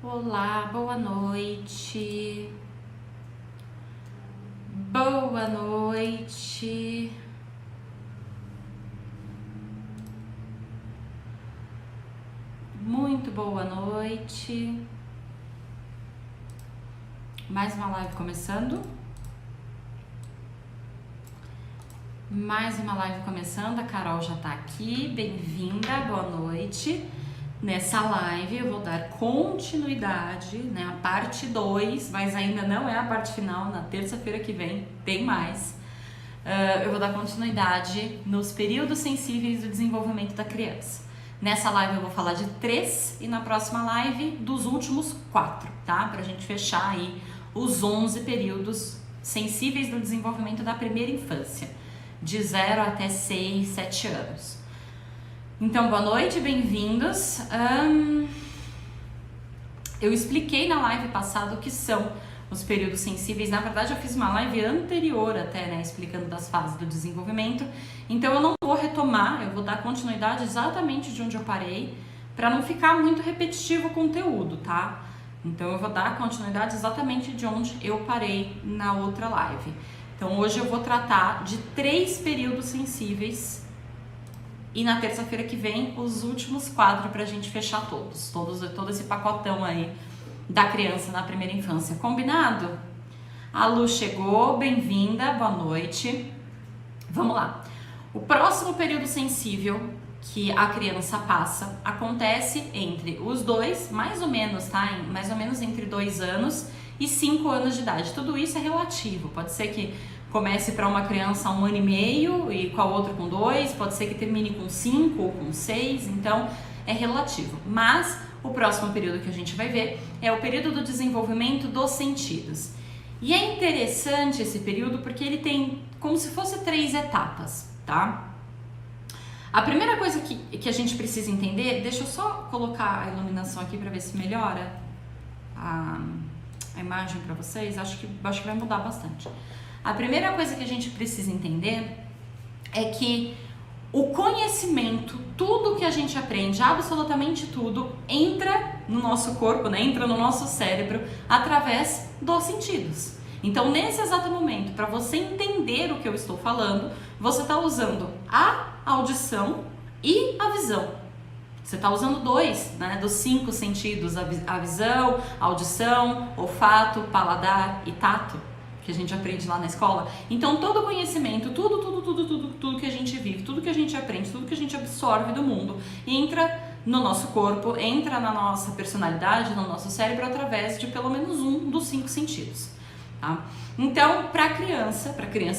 Olá, boa noite. Boa noite. Muito boa noite. Mais uma live começando. Mais uma live começando. A Carol já tá aqui. Bem-vinda, boa noite. Nessa live eu vou dar continuidade, né, a parte 2, mas ainda não é a parte final. Na terça-feira que vem tem mais. Eu vou dar continuidade nos períodos sensíveis do desenvolvimento da criança. Nessa live eu vou falar de 3 e na próxima live dos últimos 4, tá? Pra gente fechar aí os 11 períodos sensíveis do desenvolvimento da primeira infância, de 0 até 6, 7 anos. Então, boa noite, bem-vindos. Eu expliquei na live passada o que são os períodos sensíveis. Na verdade, eu fiz uma live anterior até, né, explicando das fases do desenvolvimento. Então, eu não vou retomar, eu vou dar continuidade exatamente de onde eu parei, para não ficar muito repetitivo o conteúdo, tá? Então, eu vou dar continuidade exatamente de onde eu parei na outra live. Então, hoje eu vou tratar de 3 períodos sensíveis. E na terça-feira que vem, os últimos 4 pra gente fechar todo esse pacotão aí da criança na primeira infância. Combinado? A Lu chegou, bem-vinda, boa noite. Vamos lá. O próximo período sensível que a criança passa acontece entre os 2, mais ou menos, tá? Mais ou menos entre 2 anos e 5 anos de idade. Tudo isso é relativo, pode ser que comece para uma criança 1 ano e meio e com a outra com 2, pode ser que termine com 5 ou com 6, então é relativo. Mas o próximo período que a gente vai ver é o período do desenvolvimento dos sentidos. E é interessante esse período porque ele tem como se fosse 3 etapas, tá? A primeira coisa que a gente precisa entender, deixa eu só colocar a iluminação aqui para ver se melhora a imagem para vocês, acho que vai mudar bastante. A primeira coisa que a gente precisa entender é que o conhecimento, tudo que a gente aprende, absolutamente tudo, entra no nosso corpo, né? Entra no nosso cérebro através dos sentidos. Então, nesse exato momento, para você entender o que eu estou falando, você está usando a audição e a visão. Você está usando 2, né, dos 5 sentidos, a visão, a audição, olfato, paladar e tato, que a gente aprende lá na escola. Então, todo conhecimento, tudo que a gente vive, tudo que a gente aprende, tudo que a gente absorve do mundo, entra no nosso corpo, entra na nossa personalidade, no nosso cérebro, através de pelo menos um dos 5 sentidos, tá? Então, para a criança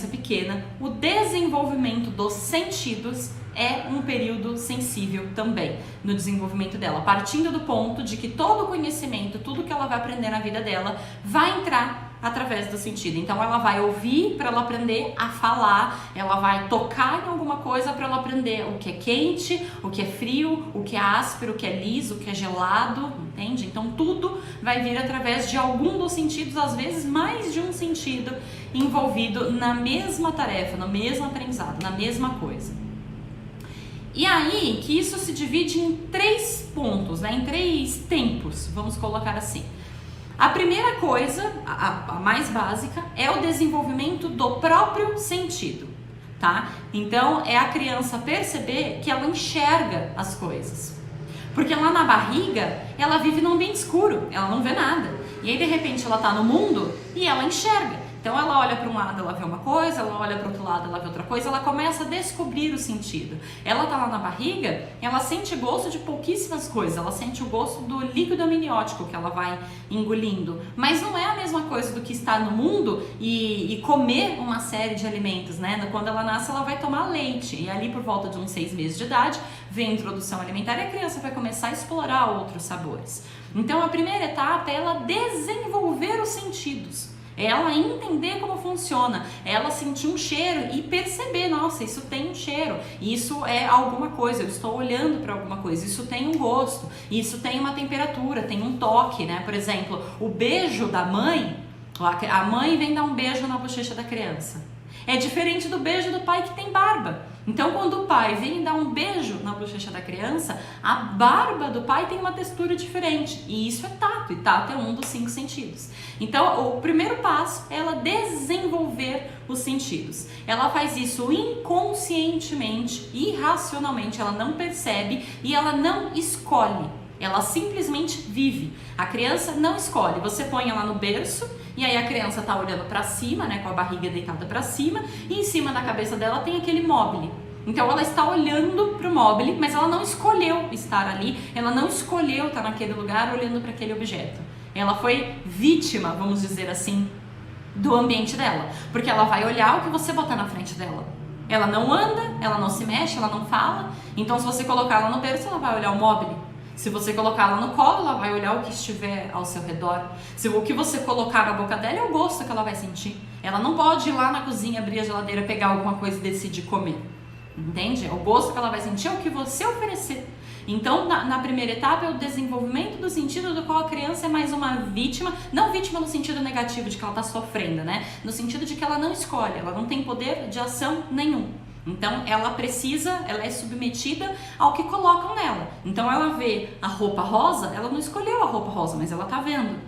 pequena, o desenvolvimento dos sentidos é um período sensível também no desenvolvimento dela, partindo do ponto de que todo conhecimento, tudo que ela vai aprender na vida dela, vai entrar através do sentido. Então ela vai ouvir para ela aprender a falar, ela vai tocar em alguma coisa para ela aprender o que é quente, o que é frio, o que é áspero, o que é liso, o que é gelado, entende? Então tudo vai vir através de algum dos sentidos, às vezes mais de um sentido envolvido na mesma tarefa, no mesmo aprendizado, na mesma coisa. E aí que isso se divide em 3 pontos, né? Em 3 tempos, vamos colocar assim. A primeira coisa, a mais básica, é o desenvolvimento do próprio sentido, tá? Então, é a criança perceber que ela enxerga as coisas. Porque lá na barriga, ela vive num ambiente escuro, ela não vê nada. E aí, de repente, ela tá no mundo e ela enxerga. Então, ela olha para um lado, ela vê uma coisa, ela olha para o outro lado, ela vê outra coisa, ela começa a descobrir o sentido. Ela tá lá na barriga, ela sente gosto de pouquíssimas coisas, ela sente o gosto do líquido amniótico que ela vai engolindo, mas não é a mesma coisa do que estar no mundo e comer uma série de alimentos, né? Quando ela nasce, ela vai tomar leite, e ali por volta de uns 6 meses de idade, vem a introdução alimentar e a criança vai começar a explorar outros sabores. Então, a primeira etapa é ela desenvolver os sentidos. É ela entender como funciona, é ela sentir um cheiro e perceber, nossa, isso tem um cheiro, isso é alguma coisa, eu estou olhando para alguma coisa, isso tem um gosto, isso tem uma temperatura, tem um toque, né? Por exemplo, o beijo da mãe, a mãe vem dar um beijo na bochecha da criança. É diferente do beijo do pai que tem barba. Então, quando o pai vem dar um beijo na bochecha da criança, a barba do pai tem uma textura diferente. E isso é tato, e tato é um dos 5 sentidos. Então, o primeiro passo é ela desenvolver os sentidos. Ela faz isso inconscientemente, irracionalmente, ela não percebe e ela não escolhe. Ela simplesmente vive. A criança não escolhe. Você põe ela no berço e aí a criança tá olhando para cima, né, com a barriga deitada para cima, e em cima da cabeça dela tem aquele móbile. Então ela está olhando para o móbile, mas ela não escolheu estar ali, ela não escolheu estar naquele lugar olhando para aquele objeto. Ela foi vítima, vamos dizer assim, do ambiente dela, porque ela vai olhar o que você botar na frente dela. Ela não anda, ela não se mexe, ela não fala. Então se você colocar ela no berço, ela vai olhar o móbile. Se você colocar ela no colo, ela vai olhar o que estiver ao seu redor. Se o que você colocar na boca dela é o gosto que ela vai sentir. Ela não pode ir lá na cozinha, abrir a geladeira, pegar alguma coisa e decidir comer. Entende? É o gosto que ela vai sentir, é o que você oferecer. Então, na primeira etapa é o desenvolvimento do sentido do qual a criança é mais uma vítima, não vítima no sentido negativo de que ela está sofrendo, né? No sentido de que ela não escolhe, ela não tem poder de ação nenhum. Então ela é submetida ao que colocam nela. Então ela vê a roupa rosa, ela não escolheu a roupa rosa, mas ela tá vendo.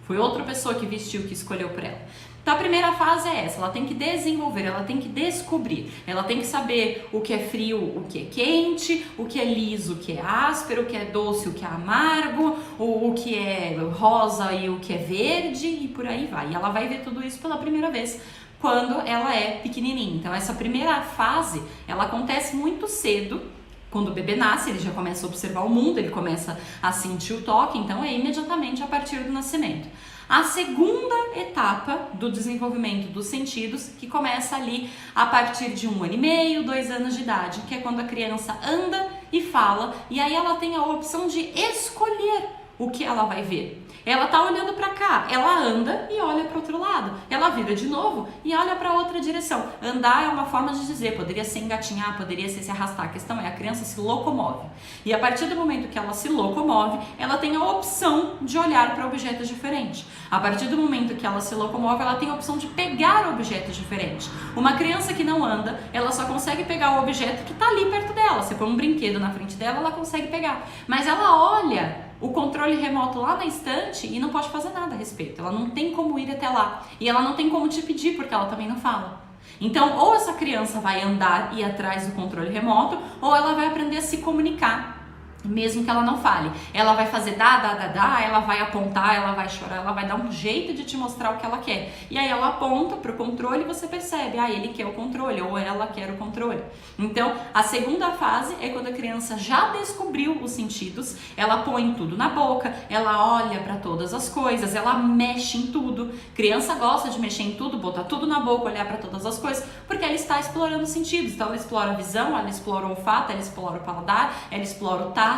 Foi outra pessoa que vestiu, que escolheu por ela. Então a primeira fase é essa, ela tem que desenvolver, ela tem que descobrir, ela tem que saber o que é frio, o que é quente, o que é liso, o que é áspero, o que é doce, o que é amargo, o que é rosa e o que é verde e por aí vai. E ela vai ver tudo isso pela primeira vez quando ela é pequenininha. Então essa primeira fase, ela acontece muito cedo. Quando o bebê nasce, ele já começa a observar o mundo, ele começa a sentir o toque, então é imediatamente a partir do nascimento. A segunda etapa do desenvolvimento dos sentidos, que começa ali a partir de 1 ano e meio, 2 anos de idade, que é quando a criança anda e fala, e aí ela tem a opção de escolher o que ela vai ver. Ela tá olhando para cá, ela anda e olha para outro lado. Ela vira de novo e olha para outra direção. Andar é uma forma de dizer, poderia ser engatinhar, poderia ser se arrastar. A questão é, a criança se locomove. E a partir do momento que ela se locomove, ela tem a opção de olhar para objetos diferentes. A partir do momento que ela se locomove, ela tem a opção de pegar objetos diferentes. Uma criança que não anda, ela só consegue pegar o objeto que tá ali perto dela. Você põe um brinquedo na frente dela, ela consegue pegar. Mas ela olha o controle remoto lá na estante e não pode fazer nada a respeito. Ela não tem como ir até lá. E ela não tem como te pedir, porque ela também não fala. Então, ou essa criança vai andar e ir atrás do controle remoto, ou ela vai aprender a se comunicar, mesmo que ela não fale. Ela vai fazer dá, ela vai apontar, ela vai chorar, ela vai dar um jeito de te mostrar o que ela quer. E aí ela aponta pro controle e você percebe, ele quer o controle, ou ela quer o controle. Então, a segunda fase é quando a criança já descobriu os sentidos, ela põe tudo na boca, ela olha para todas as coisas, ela mexe em tudo. Criança gosta de mexer em tudo, botar tudo na boca, olhar para todas as coisas, porque ela está explorando os sentidos. Então, ela explora a visão, ela explora o olfato, ela explora o paladar, ela explora o tato.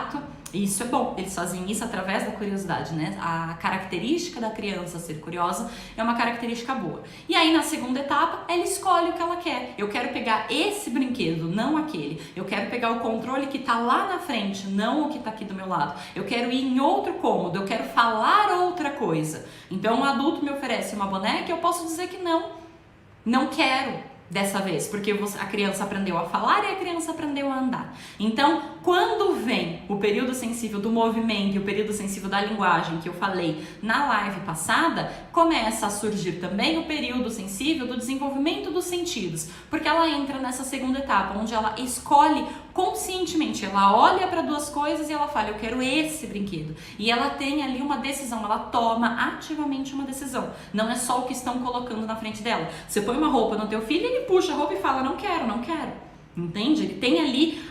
E isso é bom, eles fazem isso através da curiosidade, né? A característica da criança ser curiosa é uma característica boa. E aí na segunda etapa, ela escolhe o que ela quer. Eu quero pegar esse brinquedo, não aquele. Eu quero pegar o controle que tá lá na frente, não o que tá aqui do meu lado. Eu quero ir em outro cômodo, eu quero falar outra coisa. Então um adulto me oferece uma boneca, eu posso dizer que não quero. Dessa vez, porque a criança aprendeu a falar e a criança aprendeu a andar. Então, quando vem o período sensível do movimento e o período sensível da linguagem que eu falei na live passada, começa a surgir também o período sensível do desenvolvimento dos sentidos, porque ela entra nessa segunda etapa, onde ela escolhe conscientemente, ela olha para duas coisas e ela fala, eu quero esse brinquedo. E ela tem ali uma decisão, ela toma ativamente uma decisão. Não é só o que estão colocando na frente dela. Você põe uma roupa no teu filho, ele puxa a roupa e fala, não quero, não quero. Entende? Ele tem ali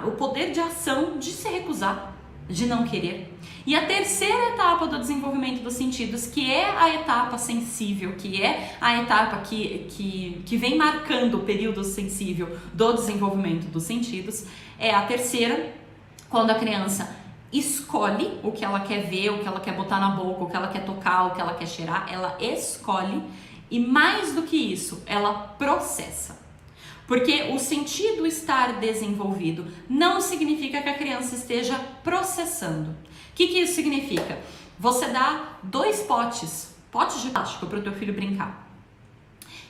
o poder de ação de se recusar, de não querer. E a terceira etapa do desenvolvimento dos sentidos, que é a etapa sensível, que é a etapa que vem marcando o período sensível do desenvolvimento dos sentidos, é a terceira, quando a criança escolhe o que ela quer ver, o que ela quer botar na boca, o que ela quer tocar, o que ela quer cheirar, ela escolhe e mais do que isso, ela processa. Porque o sentido estar desenvolvido não significa que a criança esteja processando. O que isso significa? Você dá 2 potes de plástico para o teu filho brincar.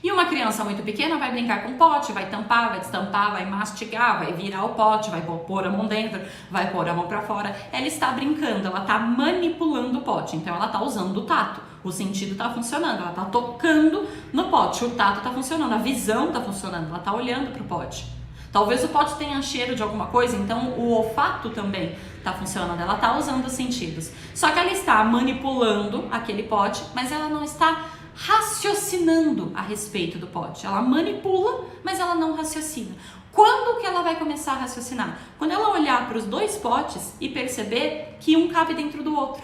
E uma criança muito pequena vai brincar com o pote, vai tampar, vai destampar, vai mastigar, vai virar o pote, vai pôr a mão dentro, vai pôr a mão para fora. Ela está brincando, ela está manipulando o pote, então ela está usando o tato. O sentido está funcionando, ela está tocando no pote, o tato está funcionando, a visão está funcionando, ela está olhando para o pote. Talvez o pote tenha cheiro de alguma coisa, então o olfato também está funcionando, ela está usando os sentidos. Só que ela está manipulando aquele pote, mas ela não está raciocinando a respeito do pote. Ela manipula, mas ela não raciocina. Quando que ela vai começar a raciocinar? Quando ela olhar para os dois potes e perceber que um cabe dentro do outro.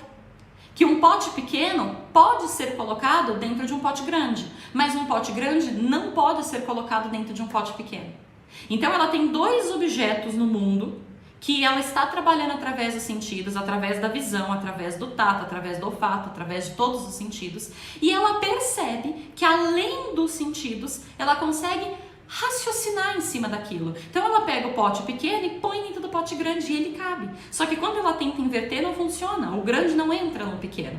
Que um pote pequeno pode ser colocado dentro de um pote grande, mas um pote grande não pode ser colocado dentro de um pote pequeno. Então ela tem dois objetos no mundo que ela está trabalhando através dos sentidos, através da visão, através do tato, através do olfato, através de todos os sentidos, e ela percebe que além dos sentidos, ela consegue raciocinar em cima daquilo. Então ela pega o pote pequeno e põe dentro do pote grande e ele cabe. Só que quando ela tenta inverter, não funciona, o grande não entra no pequeno.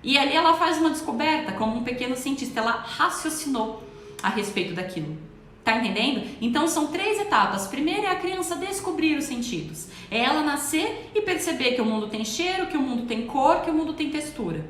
E ali ela faz uma descoberta, como um pequeno cientista, ela raciocinou a respeito daquilo. Tá entendendo? Então são 3 etapas. Primeiro é a criança descobrir os sentidos. É ela nascer e perceber que o mundo tem cheiro, que o mundo tem cor, que o mundo tem textura.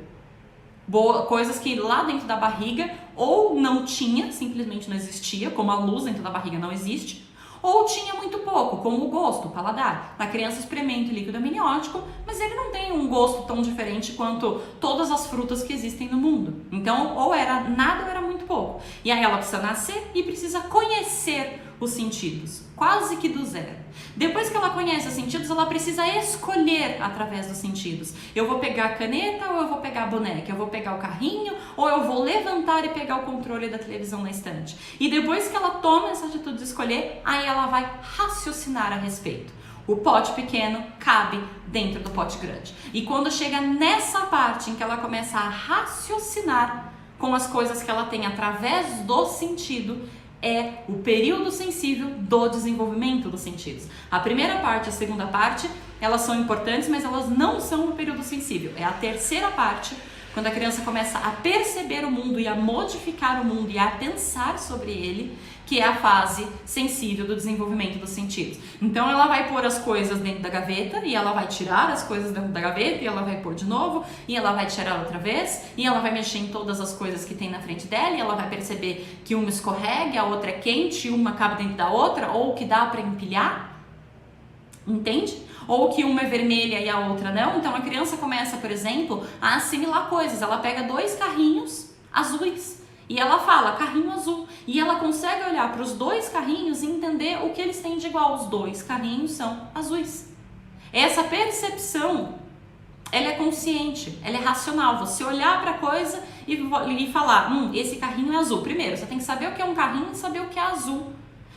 Coisas que lá dentro da barriga ou não tinha, simplesmente não existia, como a luz dentro da barriga não existe, ou tinha muito pouco, como o gosto, o paladar. A criança experimenta o líquido amniótico, mas ele não tem um gosto tão diferente quanto todas as frutas que existem no mundo. Então, ou era nada ou era muito pouco. E aí ela precisa nascer e precisa conhecer os sentidos, quase que do zero. Depois que ela conhece os sentidos, ela precisa escolher através dos sentidos. Eu vou pegar a caneta ou eu vou pegar a boneca? Eu vou pegar o carrinho ou eu vou levantar e pegar o controle da televisão na estante? E depois que ela toma essa atitude de escolher, aí ela vai raciocinar a respeito. O pote pequeno cabe dentro do pote grande. E quando chega nessa parte em que ela começa a raciocinar com as coisas que ela tem através do sentido, é o período sensível do desenvolvimento dos sentidos. A primeira parte e a segunda parte, elas são importantes, mas elas não são o período sensível. É a terceira parte, quando a criança começa a perceber o mundo e a modificar o mundo e a pensar sobre ele, que é a fase sensível do desenvolvimento dos sentidos. Então ela vai pôr as coisas dentro da gaveta e ela vai tirar as coisas dentro da gaveta e ela vai pôr de novo e ela vai tirar outra vez e ela vai mexer em todas as coisas que tem na frente dela e ela vai perceber que uma escorrega, a outra é quente, uma cabe dentro da outra ou que dá para empilhar. Entende? Ou que uma é vermelha e a outra não. Então a criança começa, por exemplo, a assimilar coisas. Ela pega 2 carrinhos azuis e ela fala carrinho azul. E ela consegue olhar para os 2 carrinhos e entender o que eles têm de igual. Os 2 carrinhos são azuis. Essa percepção, ela é consciente, ela é racional. Você olhar para a coisa e falar, esse carrinho é azul. Primeiro, você tem que saber o que é um carrinho e saber o que é azul.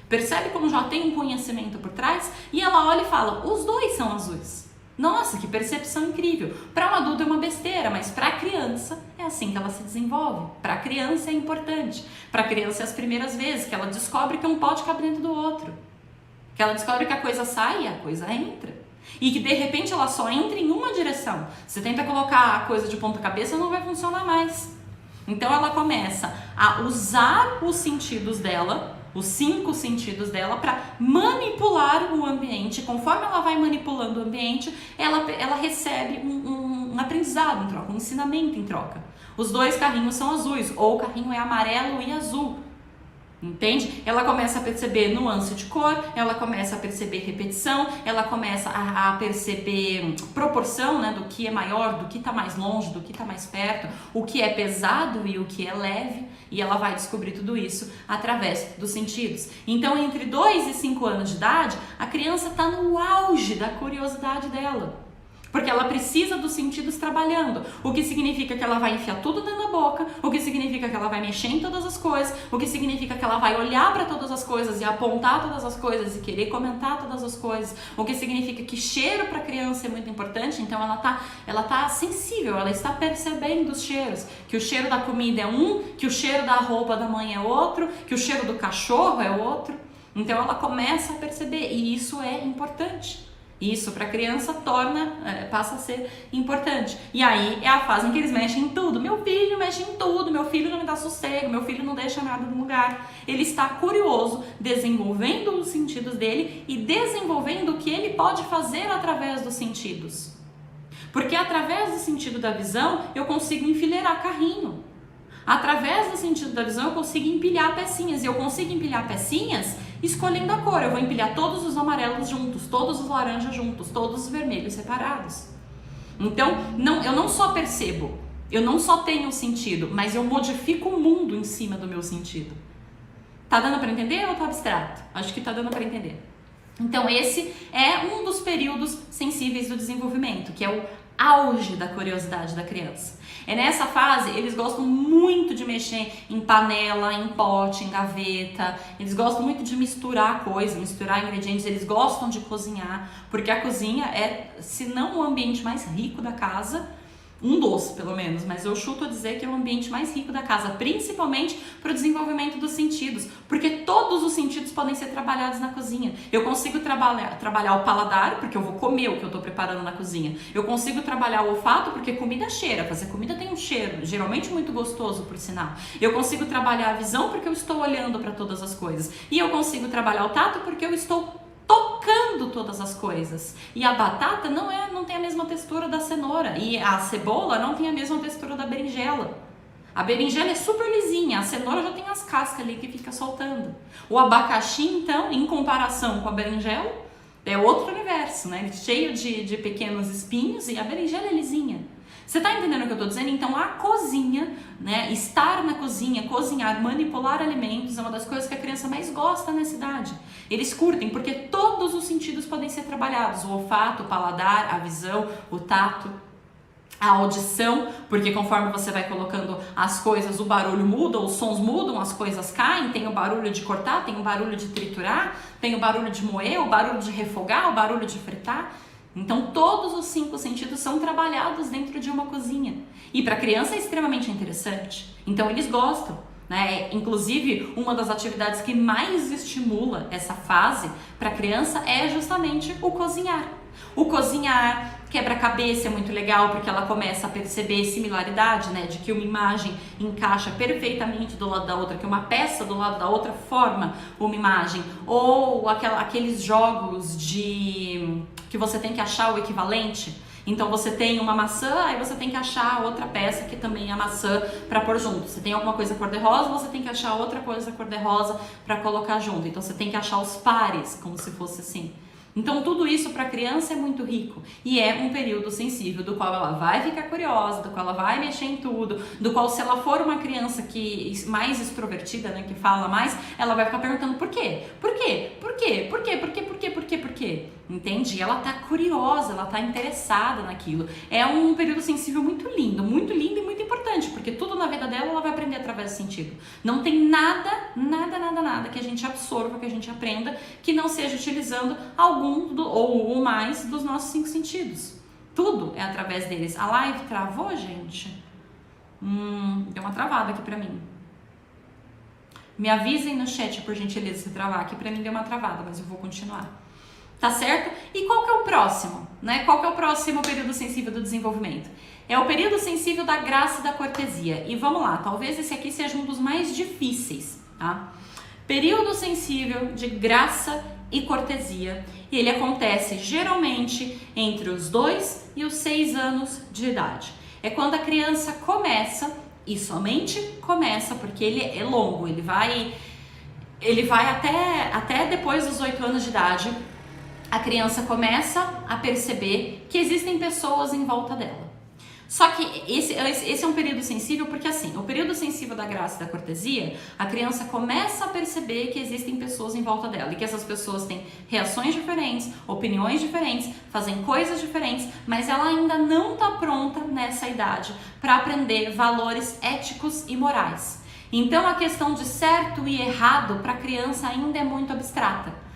Percebe como já tem um conhecimento por trás? E ela olha e fala, os 2 são azuis. Nossa, que percepção incrível. Para um adulto é uma besteira, mas para a criança é assim que ela se desenvolve. Para a criança é importante. Para a criança é as primeiras vezes que ela descobre que um pote cabe dentro do outro. Que ela descobre que a coisa sai e a coisa entra. E que de repente ela só entra em uma direção. Você tenta colocar a coisa de ponta cabeça, não vai funcionar mais. Então ela começa a usar os sentidos dela, os 5 sentidos dela, para manipular o ambiente. Conforme ela vai manipulando o ambiente, ela recebe um aprendizado em troca, um ensinamento em troca. Os 2 carrinhos são azuis, ou o carrinho é amarelo e azul. Entende? Ela começa a perceber nuance de cor, ela começa a perceber repetição, ela começa a perceber proporção, né, do que é maior, do que está mais longe, do que está mais perto, o que é pesado e o que é leve, e ela vai descobrir tudo isso através dos sentidos. Então, entre 2 e 5 anos de idade, a criança está no auge da curiosidade dela. Porque ela precisa dos sentidos trabalhando, o que significa que ela vai enfiar tudo dentro da boca, o que significa que ela vai mexer em todas as coisas, o que significa que ela vai olhar para todas as coisas e apontar todas as coisas e querer comentar todas as coisas, o que significa que cheiro para a criança é muito importante. Então ela tá sensível, ela está percebendo os cheiros, que o cheiro da comida é um, que o cheiro da roupa da mãe é outro, que o cheiro do cachorro é outro. Então ela começa a perceber, e isso é importante. Isso para a criança passa a ser importante. E aí é a fase em que eles mexem em tudo. Meu filho mexe em tudo, meu filho não me dá sossego, meu filho não deixa nada no lugar. Ele está curioso, desenvolvendo os sentidos dele e desenvolvendo o que ele pode fazer através dos sentidos. Porque através do sentido da visão eu consigo enfileirar carrinho. Através do sentido da visão eu consigo empilhar pecinhas. E eu consigo empilhar pecinhas escolhendo a cor. Eu vou empilhar todos os amarelos juntos, todos os laranjas juntos, todos os vermelhos separados. Então, eu não só percebo, eu não só tenho sentido, mas eu modifico o mundo em cima do meu sentido. Tá dando para entender ou tá abstrato? Acho que tá dando para entender. Então, esse é um dos períodos sensíveis do desenvolvimento, que é o auge da curiosidade da criança. É nessa fase, eles gostam muito de mexer em panela, em pote, em gaveta, eles gostam muito de misturar coisas, misturar ingredientes, eles gostam de cozinhar, porque a cozinha é, se não o ambiente mais rico da casa, um dos, pelo menos, mas eu chuto a dizer que é o ambiente mais rico da casa, principalmente para o desenvolvimento dos sentidos, porque todos os sentidos podem ser trabalhados na cozinha. Eu consigo trabalhar o paladar, porque eu vou comer o que eu estou preparando na cozinha. Eu consigo trabalhar o olfato, porque comida cheira, fazer comida tem um cheiro, geralmente muito gostoso, por sinal. Eu consigo trabalhar a visão, porque eu estou olhando para todas as coisas. E eu consigo trabalhar o tato, porque eu estou tocando todas as coisas. E a batata não tem a mesma textura da cenoura. E a cebola não tem a mesma textura da berinjela. A berinjela é super lisinha, a cenoura já tem as cascas ali que fica soltando. O abacaxi, então, em comparação com a berinjela, é outro universo, né? Cheio de pequenos espinhos, e a berinjela é lisinha. Você tá entendendo o que eu tô dizendo? Então a cozinha, né, estar na cozinha, cozinhar, manipular alimentos é uma das coisas que a criança mais gosta nessa idade. Eles curtem porque todos os sentidos podem ser trabalhados, o olfato, o paladar, a visão, o tato, a audição, porque conforme você vai colocando as coisas, o barulho muda, os sons mudam, as coisas caem, tem o barulho de cortar, tem o barulho de triturar, tem o barulho de moer, o barulho de refogar, o barulho de fritar. Então todos os 5 sentidos são trabalhados dentro de uma cozinha. E para a criança é extremamente interessante. Então eles gostam, né? Inclusive, uma das atividades que mais estimula essa fase para a criança é justamente o cozinhar. O cozinhar, quebra-cabeça é muito legal porque ela começa a perceber similaridade, né? De que uma imagem encaixa perfeitamente do lado da outra, que uma peça do lado da outra forma uma imagem. Ou aqueles jogos que você tem que achar o equivalente. Então você tem uma maçã, aí você tem que achar outra peça que também é maçã para pôr junto. Você tem alguma coisa cor-de-rosa, você tem que achar outra coisa cor-de-rosa para colocar junto. Então você tem que achar os pares, como se fosse assim. Então tudo isso para a criança é muito rico e é um período sensível do qual ela vai ficar curiosa, do qual ela vai mexer em tudo, do qual se ela for uma criança que mais extrovertida, né, que fala mais, ela vai ficar perguntando por quê? Por quê? Por quê? Por quê? Por quê? Por quê? Por quê? Por quê? Entende? Ela tá curiosa, ela tá interessada naquilo. É um período sensível muito lindo e muito importante, porque tudo na vida dela ela vai aprender através do sentido. Não tem nada que a gente absorva, que a gente aprenda, que não seja utilizando algum ou mais dos nossos 5 sentidos. Tudo é através deles. A live travou, gente? Deu uma travada aqui pra mim. Me avisem no chat, por gentileza, se travar. Aqui pra mim deu uma travada, mas eu vou continuar. Tá certo? E qual que é o próximo? Né? Qual que é o próximo período sensível do desenvolvimento? É o período sensível da graça e da cortesia. E vamos lá, talvez esse aqui seja um dos mais difíceis, tá? Período sensível de graça e cortesia. E ele acontece geralmente entre os 2 e os 6 anos de idade. É quando a criança começa, e somente começa, porque ele é longo, ele vai até depois dos 8 anos de idade. A criança começa a perceber que existem pessoas em volta dela. Só que esse é um período sensível porque assim, o período sensível da graça e da cortesia, a criança começa a perceber que existem pessoas em volta dela e que essas pessoas têm reações diferentes, opiniões diferentes, fazem coisas diferentes, mas ela ainda não está pronta nessa idade para aprender valores éticos e morais. Então a questão de certo e errado para a criança ainda é muito abstrata.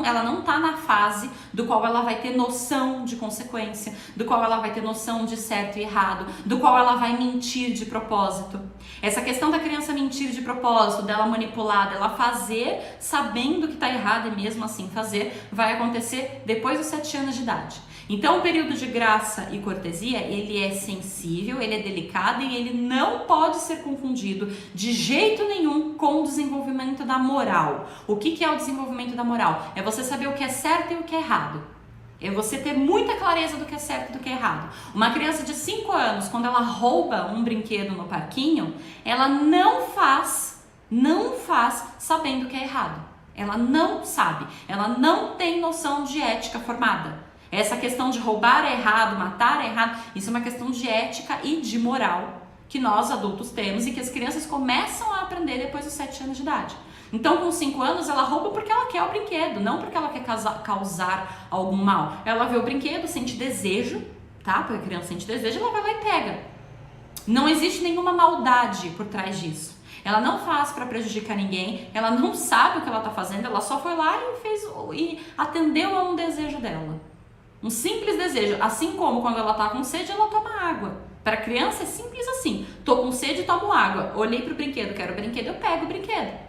Ela não está na fase do qual ela vai ter noção de consequência, do qual ela vai ter noção de certo e errado, do qual ela vai mentir de propósito. Essa questão da criança mentir de propósito, dela manipular, dela fazer sabendo que está errado e mesmo assim fazer, vai acontecer depois dos 7 anos de idade. Então, o período de graça e cortesia, ele é sensível, ele é delicado e ele não pode ser confundido de jeito nenhum com o desenvolvimento da moral. O que é o desenvolvimento da moral? É você saber o que é certo e o que é errado. É você ter muita clareza do que é certo e do que é errado. Uma criança de 5 anos, quando ela rouba um brinquedo no parquinho, ela não faz sabendo que é errado. Ela não sabe, ela não tem noção de ética formada. Essa questão de roubar é errado, matar é errado, isso é uma questão de ética e de moral que nós adultos temos e que as crianças começam a aprender depois dos 7 anos de idade. Então, com 5 anos, ela rouba porque ela quer o brinquedo, não porque ela quer causar algum mal. Ela vê o brinquedo, sente desejo, tá? Porque a criança sente desejo, ela vai lá e pega. Não existe nenhuma maldade por trás disso. Ela não faz para prejudicar ninguém, ela não sabe o que ela está fazendo, ela só foi lá e atendeu a um desejo dela. Um simples desejo, assim como quando ela está com sede, ela toma água. Para a criança é simples assim, tô com sede, tomo água. Olhei para o brinquedo, quero o brinquedo, eu pego o brinquedo.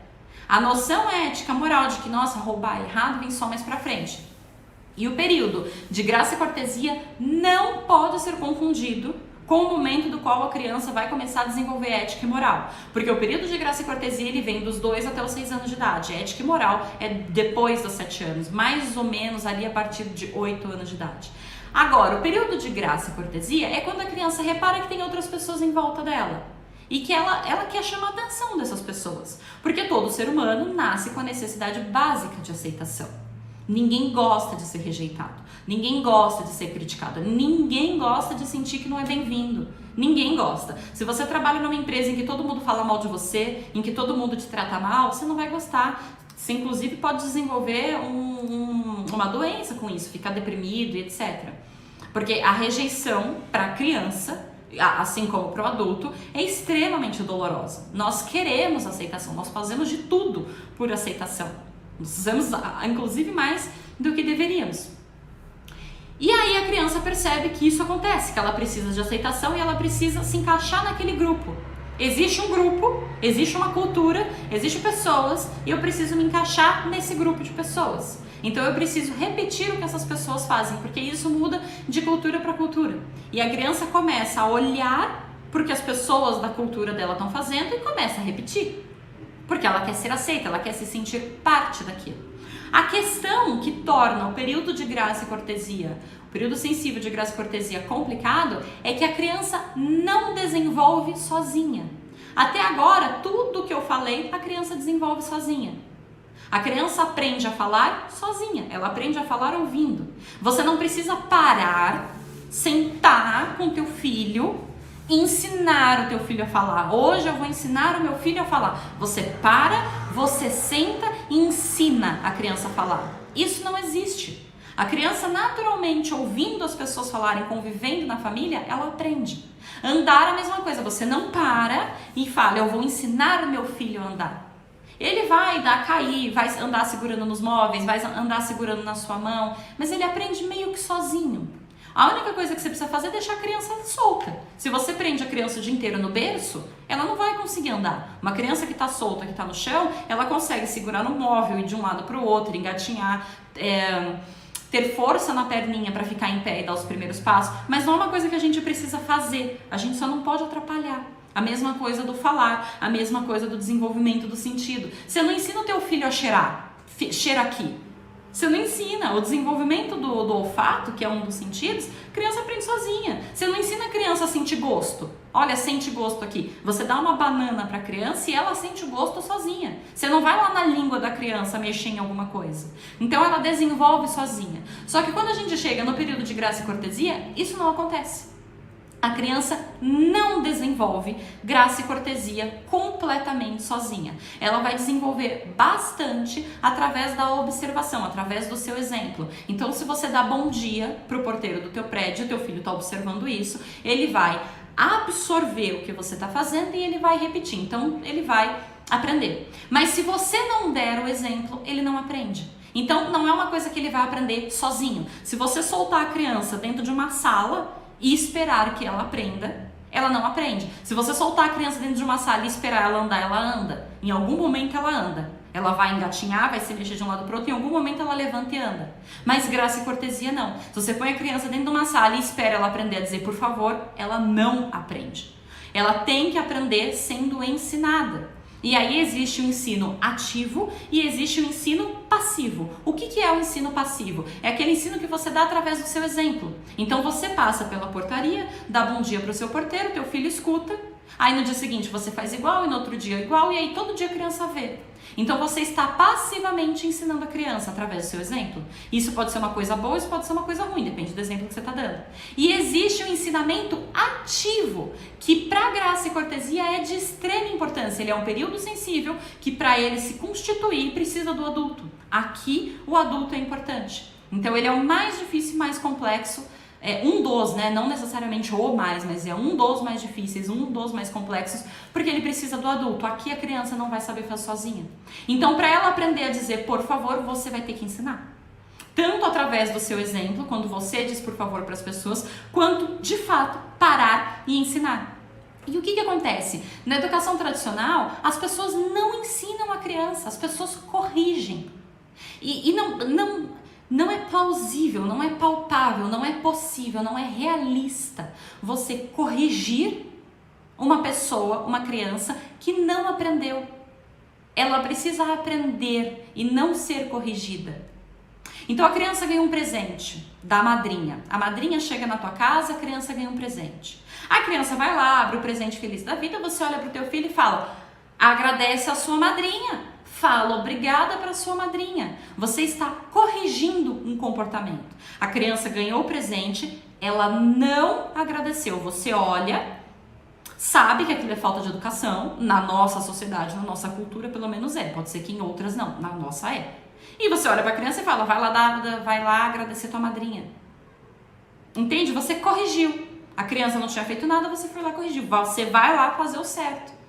A noção ética, moral de que, nossa, roubar é errado, vem só mais pra frente. E o período de graça e cortesia não pode ser confundido com o momento do qual a criança vai começar a desenvolver ética e moral. Porque o período de graça e cortesia, ele vem dos 2 até os 6 anos de idade. Ética e moral é depois dos 7 anos, mais ou menos ali a partir de 8 anos de idade. Agora, o período de graça e cortesia é quando a criança repara que tem outras pessoas em volta dela. E que ela quer chamar a atenção dessas pessoas. Porque todo ser humano nasce com a necessidade básica de aceitação. Ninguém gosta de ser rejeitado. Ninguém gosta de ser criticado. Ninguém gosta de sentir que não é bem-vindo. Ninguém gosta. Se você trabalha numa empresa em que todo mundo fala mal de você, em que todo mundo te trata mal, você não vai gostar. Você, inclusive, pode desenvolver uma doença com isso, ficar deprimido e etc. Porque a rejeição para a criança, assim como para o adulto, é extremamente dolorosa. Nós queremos aceitação, nós fazemos de tudo por aceitação. Nós fazemos, inclusive, mais do que deveríamos. E aí a criança percebe que isso acontece, que ela precisa de aceitação e ela precisa se encaixar naquele grupo. Existe um grupo, existe uma cultura, existem pessoas e eu preciso me encaixar nesse grupo de pessoas. Então eu preciso repetir o que essas pessoas fazem, porque isso muda de cultura para cultura. E a criança começa a olhar porque as pessoas da cultura dela estão fazendo e começa a repetir. Porque ela quer ser aceita, ela quer se sentir parte daquilo. A questão que torna o período de graça e cortesia, o período sensível de graça e cortesia complicado, é que a criança não desenvolve sozinha. Até agora, tudo que eu falei, a criança desenvolve sozinha. A criança aprende a falar sozinha, ela aprende a falar ouvindo. Você não precisa parar, sentar com teu filho, ensinar o teu filho a falar. Hoje eu vou ensinar o meu filho a falar. Você para, você senta e ensina a criança a falar. Isso não existe. A criança naturalmente ouvindo as pessoas falarem, convivendo na família, ela aprende. Andar é a mesma coisa, você não para e fala, eu vou ensinar o meu filho a andar. Ele vai cair, vai andar segurando nos móveis, vai andar segurando na sua mão, mas ele aprende meio que sozinho. A única coisa que você precisa fazer é deixar a criança solta. Se você prende a criança o dia inteiro no berço, ela não vai conseguir andar. Uma criança que está solta, que está no chão, ela consegue segurar no móvel, ir de um lado para o outro, engatinhar, ter força na perninha para ficar em pé e dar os primeiros passos, mas não é uma coisa que a gente precisa fazer, a gente só não pode atrapalhar. A mesma coisa do falar, a mesma coisa do desenvolvimento do sentido. Você não ensina o teu filho a cheirar, cheira aqui. Você não ensina. O desenvolvimento do olfato, que é um dos sentidos, a criança aprende sozinha. Você não ensina a criança a sentir gosto. Olha, sente gosto aqui. Você dá uma banana para a criança e ela sente o gosto sozinha. Você não vai lá na língua da criança mexer em alguma coisa. Então ela desenvolve sozinha. Só que quando a gente chega no período de graça e cortesia, isso não acontece. A criança não desenvolve graça e cortesia completamente sozinha. Ela vai desenvolver bastante através da observação, através do seu exemplo. Então, se você dá bom dia para o porteiro do teu prédio, o teu filho está observando isso, ele vai absorver o que você está fazendo e ele vai repetir. Então, ele vai aprender. Mas se você não der o exemplo, ele não aprende. Então, não é uma coisa que ele vai aprender sozinho. Se você soltar a criança dentro de uma sala e esperar que ela aprenda, ela não aprende. Se você soltar a criança dentro de uma sala e esperar ela andar, ela anda. Em algum momento ela anda. Ela vai engatinhar, vai se mexer de um lado para o outro, em algum momento ela levanta e anda. Mas graça e cortesia não. Se você põe a criança dentro de uma sala e espera ela aprender a dizer por favor, ela não aprende. Ela tem que aprender sendo ensinada. E aí existe o ensino ativo e existe o ensino passivo. O que é o ensino passivo? É aquele ensino que você dá através do seu exemplo. Então você passa pela portaria, dá bom dia para o seu porteiro, teu filho escuta, aí no dia seguinte você faz igual e no outro dia igual e aí todo dia a criança vê. Então você está passivamente ensinando a criança através do seu exemplo. Isso pode ser uma coisa boa, isso pode ser uma coisa ruim, depende do exemplo que você está dando. E existe um ensinamento ativo, que para graça e cortesia é de extrema importância. Ele é um período sensível que para ele se constituir precisa do adulto. Aqui o adulto é importante. Então ele é o mais difícil e mais complexo. É um dos, né? Não necessariamente o mais, mas é um dos mais difíceis, um dos mais complexos, porque ele precisa do adulto. Aqui a criança não vai saber fazer sozinha. Então, para ela aprender a dizer por favor, você vai ter que ensinar. Tanto através do seu exemplo, quando você diz por favor para as pessoas, quanto, de fato, parar e ensinar. E o que acontece? Na educação tradicional, as pessoas não ensinam a criança, as pessoas corrigem. E não é plausível, não é palpável, não é possível, não é realista você corrigir uma pessoa, uma criança que não aprendeu. Ela precisa aprender e não ser corrigida. Então a criança ganha um presente da madrinha. A madrinha chega na tua casa, a criança ganha um presente. A criança vai lá, abre o presente feliz da vida, você olha pro teu filho e fala: agradece a sua madrinha. Fala obrigada para sua madrinha. Você está corrigindo um comportamento. A criança ganhou o presente, ela não agradeceu. Você olha, sabe que aquilo é falta de educação. Na nossa sociedade, na nossa cultura, pelo menos é. Pode ser que em outras não, na nossa é. E você olha para a criança e fala: vai lá agradecer tua madrinha. Entende? Você corrigiu. A criança não tinha feito nada, você foi lá e corrigiu. Você vai lá fazer o certo.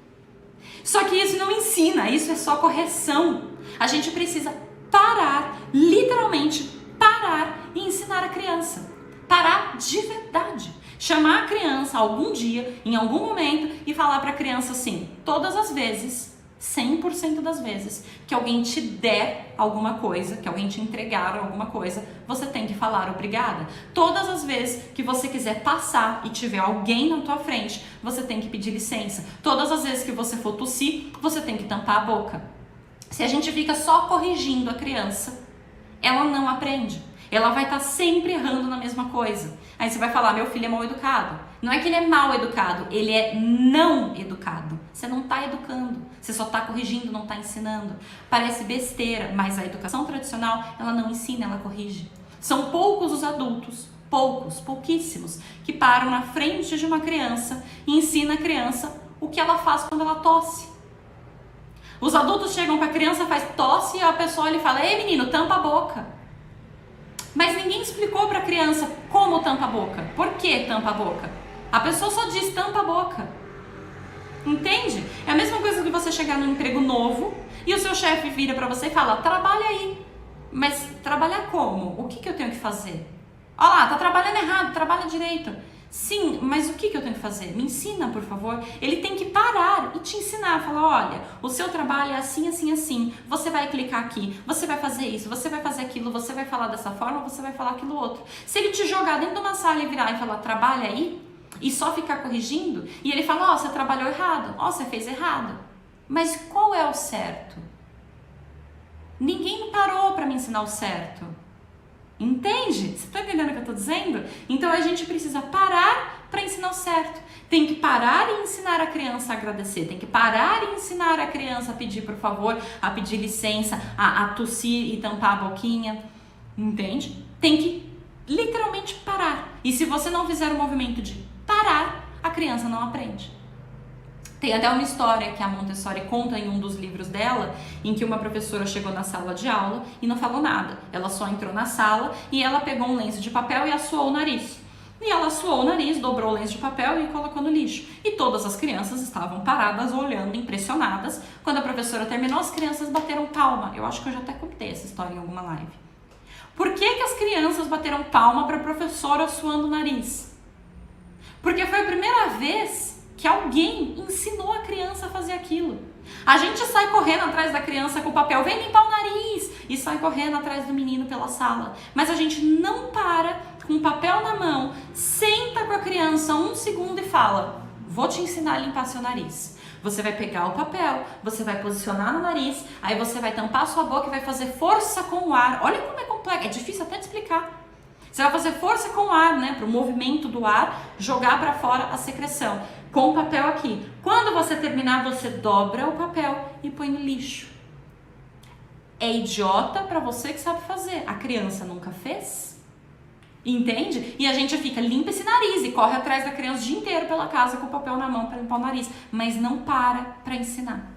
Só que isso não ensina, isso é só correção. A gente precisa parar, literalmente parar e ensinar a criança. Parar de verdade. Chamar a criança algum dia, em algum momento, e falar para a criança assim, todas as vezes, 100% das vezes, que alguém te der alguma coisa, que alguém te entregar alguma coisa, você tem que falar obrigada. Todas as vezes que você quiser passar e tiver alguém na tua frente, você tem que pedir licença. Todas as vezes que você for tossir, você tem que tampar a boca. Se a gente fica só corrigindo a criança, ela não aprende. Ela vai estar sempre errando na mesma coisa. Aí você vai falar: meu filho é mal educado. Não é que ele é mal educado, ele é não educado. Você não está educando, você só está corrigindo, não está ensinando. Parece besteira, mas a educação tradicional, ela não ensina, ela corrige. São poucos os adultos, pouquíssimos, que param na frente de uma criança e ensinam a criança o que ela faz quando ela tosse. Os adultos chegam com a criança, faz tosse e a pessoa lhe fala: ei menino, tampa a boca. Mas ninguém explicou para a criança como tampa a boca. Por que tampa a boca? A pessoa só diz tampa a boca. Entende? É a mesma coisa que você chegar num emprego novo e o seu chefe vira para você e fala: trabalha aí. Mas trabalhar como? O que eu tenho que fazer? Olha lá, tá trabalhando errado, trabalha direito. Sim, mas o que eu tenho que fazer? Me ensina, por favor. Ele tem que parar e te ensinar. Falar: olha, o seu trabalho é assim, assim, assim. Você vai clicar aqui, você vai fazer isso, você vai fazer aquilo, você vai falar dessa forma, você vai falar aquilo outro. Se ele te jogar dentro de uma sala e virar e falar: trabalha aí, e só ficar corrigindo, e ele fala: ó, você trabalhou errado, ó, você fez errado. Mas qual é o certo? Ninguém parou para me ensinar o certo. Entende? Você está entendendo o que eu estou dizendo? Então a gente precisa parar para ensinar o certo. Tem que parar e ensinar a criança a agradecer. Tem que parar e ensinar a criança a pedir por favor, a pedir licença, a tossir e tampar a boquinha. Entende? Tem que literalmente parar. E se você não fizer o movimento de parar, a criança não aprende. Tem até uma história que a Montessori conta em um dos livros dela, em que uma professora chegou na sala de aula e não falou nada. Ela só entrou na sala e ela pegou um lenço de papel e assoou o nariz. E ela assoou o nariz, dobrou o lenço de papel e colocou no lixo. E todas as crianças estavam paradas, olhando, impressionadas. Quando a professora terminou, as crianças bateram palma. Eu acho que eu já até contei essa história em alguma live. Por que as crianças bateram palma para a professora assoando o nariz? Porque foi a primeira vez que alguém ensinou a criança a fazer aquilo. A gente sai correndo atrás da criança com o papel, vem limpar o nariz, e sai correndo atrás do menino pela sala. Mas a gente não para com o papel na mão, senta com a criança 1 segundo e fala: vou te ensinar a limpar seu nariz. Você vai pegar o papel, você vai posicionar no nariz, aí você vai tampar a sua boca e vai fazer força com o ar. Olha como é complexo, é difícil até de explicar. Você vai fazer força com o ar, né, para o movimento do ar jogar para fora a secreção. Com o papel aqui. Quando você terminar, você dobra o papel e põe no lixo. É idiota para você que sabe fazer. A criança nunca fez. Entende? E a gente fica, limpa esse nariz e corre atrás da criança o dia inteiro pela casa com o papel na mão para limpar o nariz. Mas não para ensinar.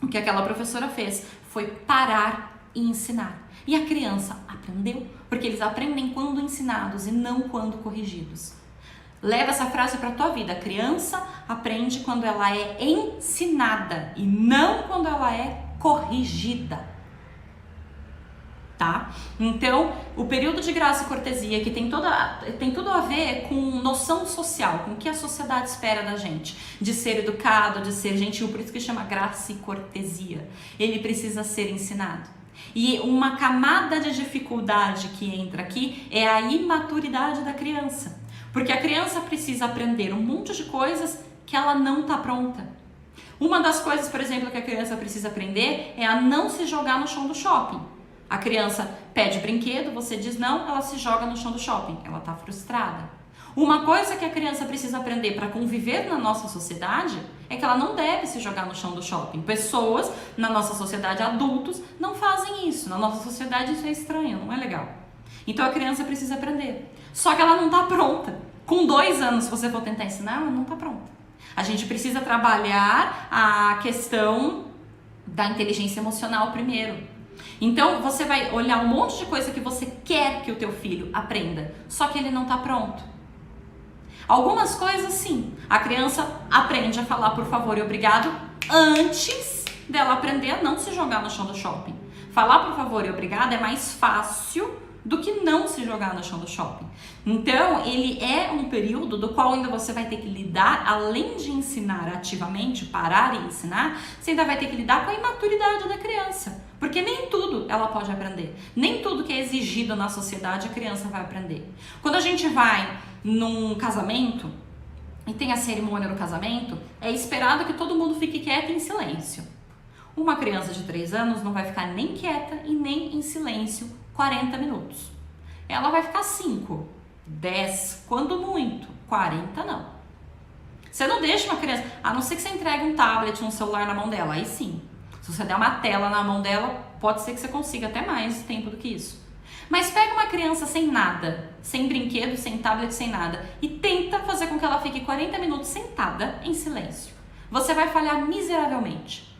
O que aquela professora fez foi parar e ensinar. E a criança aprendeu, porque eles aprendem quando ensinados e não quando corrigidos. Leva essa frase para a tua vida. A criança aprende quando ela é ensinada e não quando ela é corrigida. Tá? Então, o período de graça e cortesia, que tem tudo a ver com noção social, com o que a sociedade espera da gente, de ser educado, de ser gentil, por isso que chama graça e cortesia. Ele precisa ser ensinado. E uma camada de dificuldade que entra aqui é a imaturidade da criança. Porque a criança precisa aprender um monte de coisas que ela não está pronta. Uma das coisas, por exemplo, que a criança precisa aprender é a não se jogar no chão do shopping. A criança pede brinquedo, você diz não, ela se joga no chão do shopping. Ela está frustrada. Uma coisa que a criança precisa aprender para conviver na nossa sociedade é que ela não deve se jogar no chão do shopping. Pessoas na nossa sociedade, adultos, não fazem isso. Na nossa sociedade isso é estranho, não é legal. Então a criança precisa aprender. Só que ela não está pronta. Com 2 anos, se você for tentar ensinar, ela não está pronta. A gente precisa trabalhar a questão da inteligência emocional primeiro. Então você vai olhar um monte de coisa que você quer que o teu filho aprenda, só que ele não está pronto. Algumas coisas sim, a criança aprende a falar por favor e obrigado antes dela aprender a não se jogar no chão do shopping. Falar por favor e obrigado é mais fácil do que não se jogar no chão do shopping. Então, ele é um período do qual ainda você vai ter que lidar, além de ensinar ativamente, parar e ensinar, você ainda vai ter que lidar com a imaturidade da criança. Porque nem tudo ela pode aprender. Nem tudo que é exigido na sociedade a criança vai aprender. Quando a gente vai num casamento e tem a cerimônia do casamento, é esperado que todo mundo fique quieto e em silêncio. Uma criança de 3 anos não vai ficar nem quieta e nem em silêncio 40 minutos. Ela vai ficar 5, 10, quando muito, 40 não. Você não deixa uma criança, a não ser que você entregue um tablet, um celular na mão dela, aí sim. Se você der uma tela na mão dela, pode ser que você consiga até mais tempo do que isso. Mas pega uma criança sem nada, sem brinquedo, sem tablet, sem nada, e tenta fazer com que ela fique 40 minutos sentada em silêncio. Você vai falhar miseravelmente.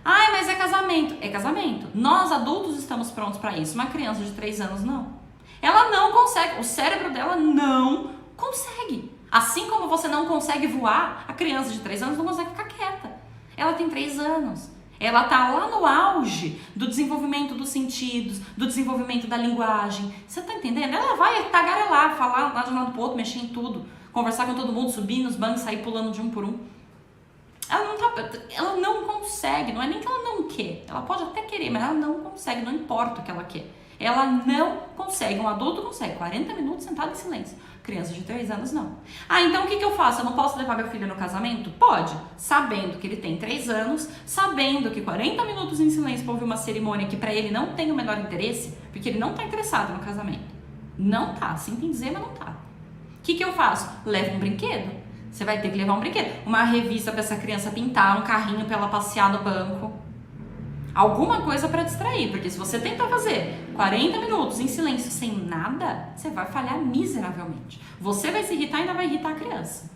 Ai, mas é casamento. É casamento. Nós adultos estamos prontos para isso. Uma criança de 3 anos não. Ela não consegue. O cérebro dela não consegue. Assim como você não consegue voar, a criança de 3 anos não consegue ficar quieta. Ela tem 3 anos. Ela está lá no auge do desenvolvimento dos sentidos, do desenvolvimento da linguagem. Você está entendendo? Ela vai tagarelar, falar lá de um lado pro outro, mexer em tudo, conversar com todo mundo, subir nos bancos, sair pulando de um por um. Ela não consegue, não é nem que ela não quer, ela pode até querer, mas ela não consegue, não importa o que ela quer. Ela não consegue, um adulto consegue, 40 minutos sentado em silêncio. Criança de 3 anos não. Ah, então o que eu faço? Eu não posso levar meu filho no casamento? Pode, sabendo que ele tem 3 anos, sabendo que 40 minutos em silêncio para ouvir uma cerimônia que para ele não tem o menor interesse, porque ele não está interessado no casamento. Não tá, sinto em dizer, mas não tá. O que eu faço? Levo um brinquedo. Você vai ter que levar um brinquedo, uma revista para essa criança pintar, um carrinho para ela passear no banco. Alguma coisa para distrair, porque se você tentar fazer 40 minutos em silêncio sem nada, você vai falhar miseravelmente. Você vai se irritar e ainda vai irritar a criança.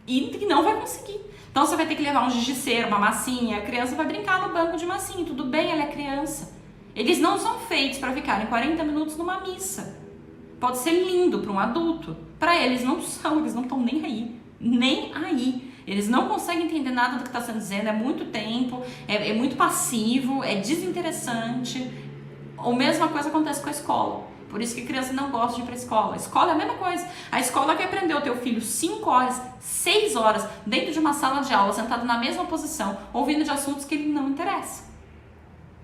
E não vai conseguir. Então você vai ter que levar um giz de cera, uma massinha, a criança vai brincar no banco de massinha, tudo bem, ela é criança. Eles não são feitos para ficarem 40 minutos numa missa. Pode ser lindo para um adulto. Para eles não são, eles não estão nem aí. Nem aí. Eles não conseguem entender nada do que está sendo dizendo, é muito tempo, é muito passivo, é desinteressante. A mesma coisa acontece com a escola. Por isso que a criança não gosta de ir para a escola. A escola é a mesma coisa. A escola quer prender o teu filho 5 horas, 6 horas, dentro de uma sala de aula, sentado na mesma posição, ouvindo de assuntos que ele não interessa.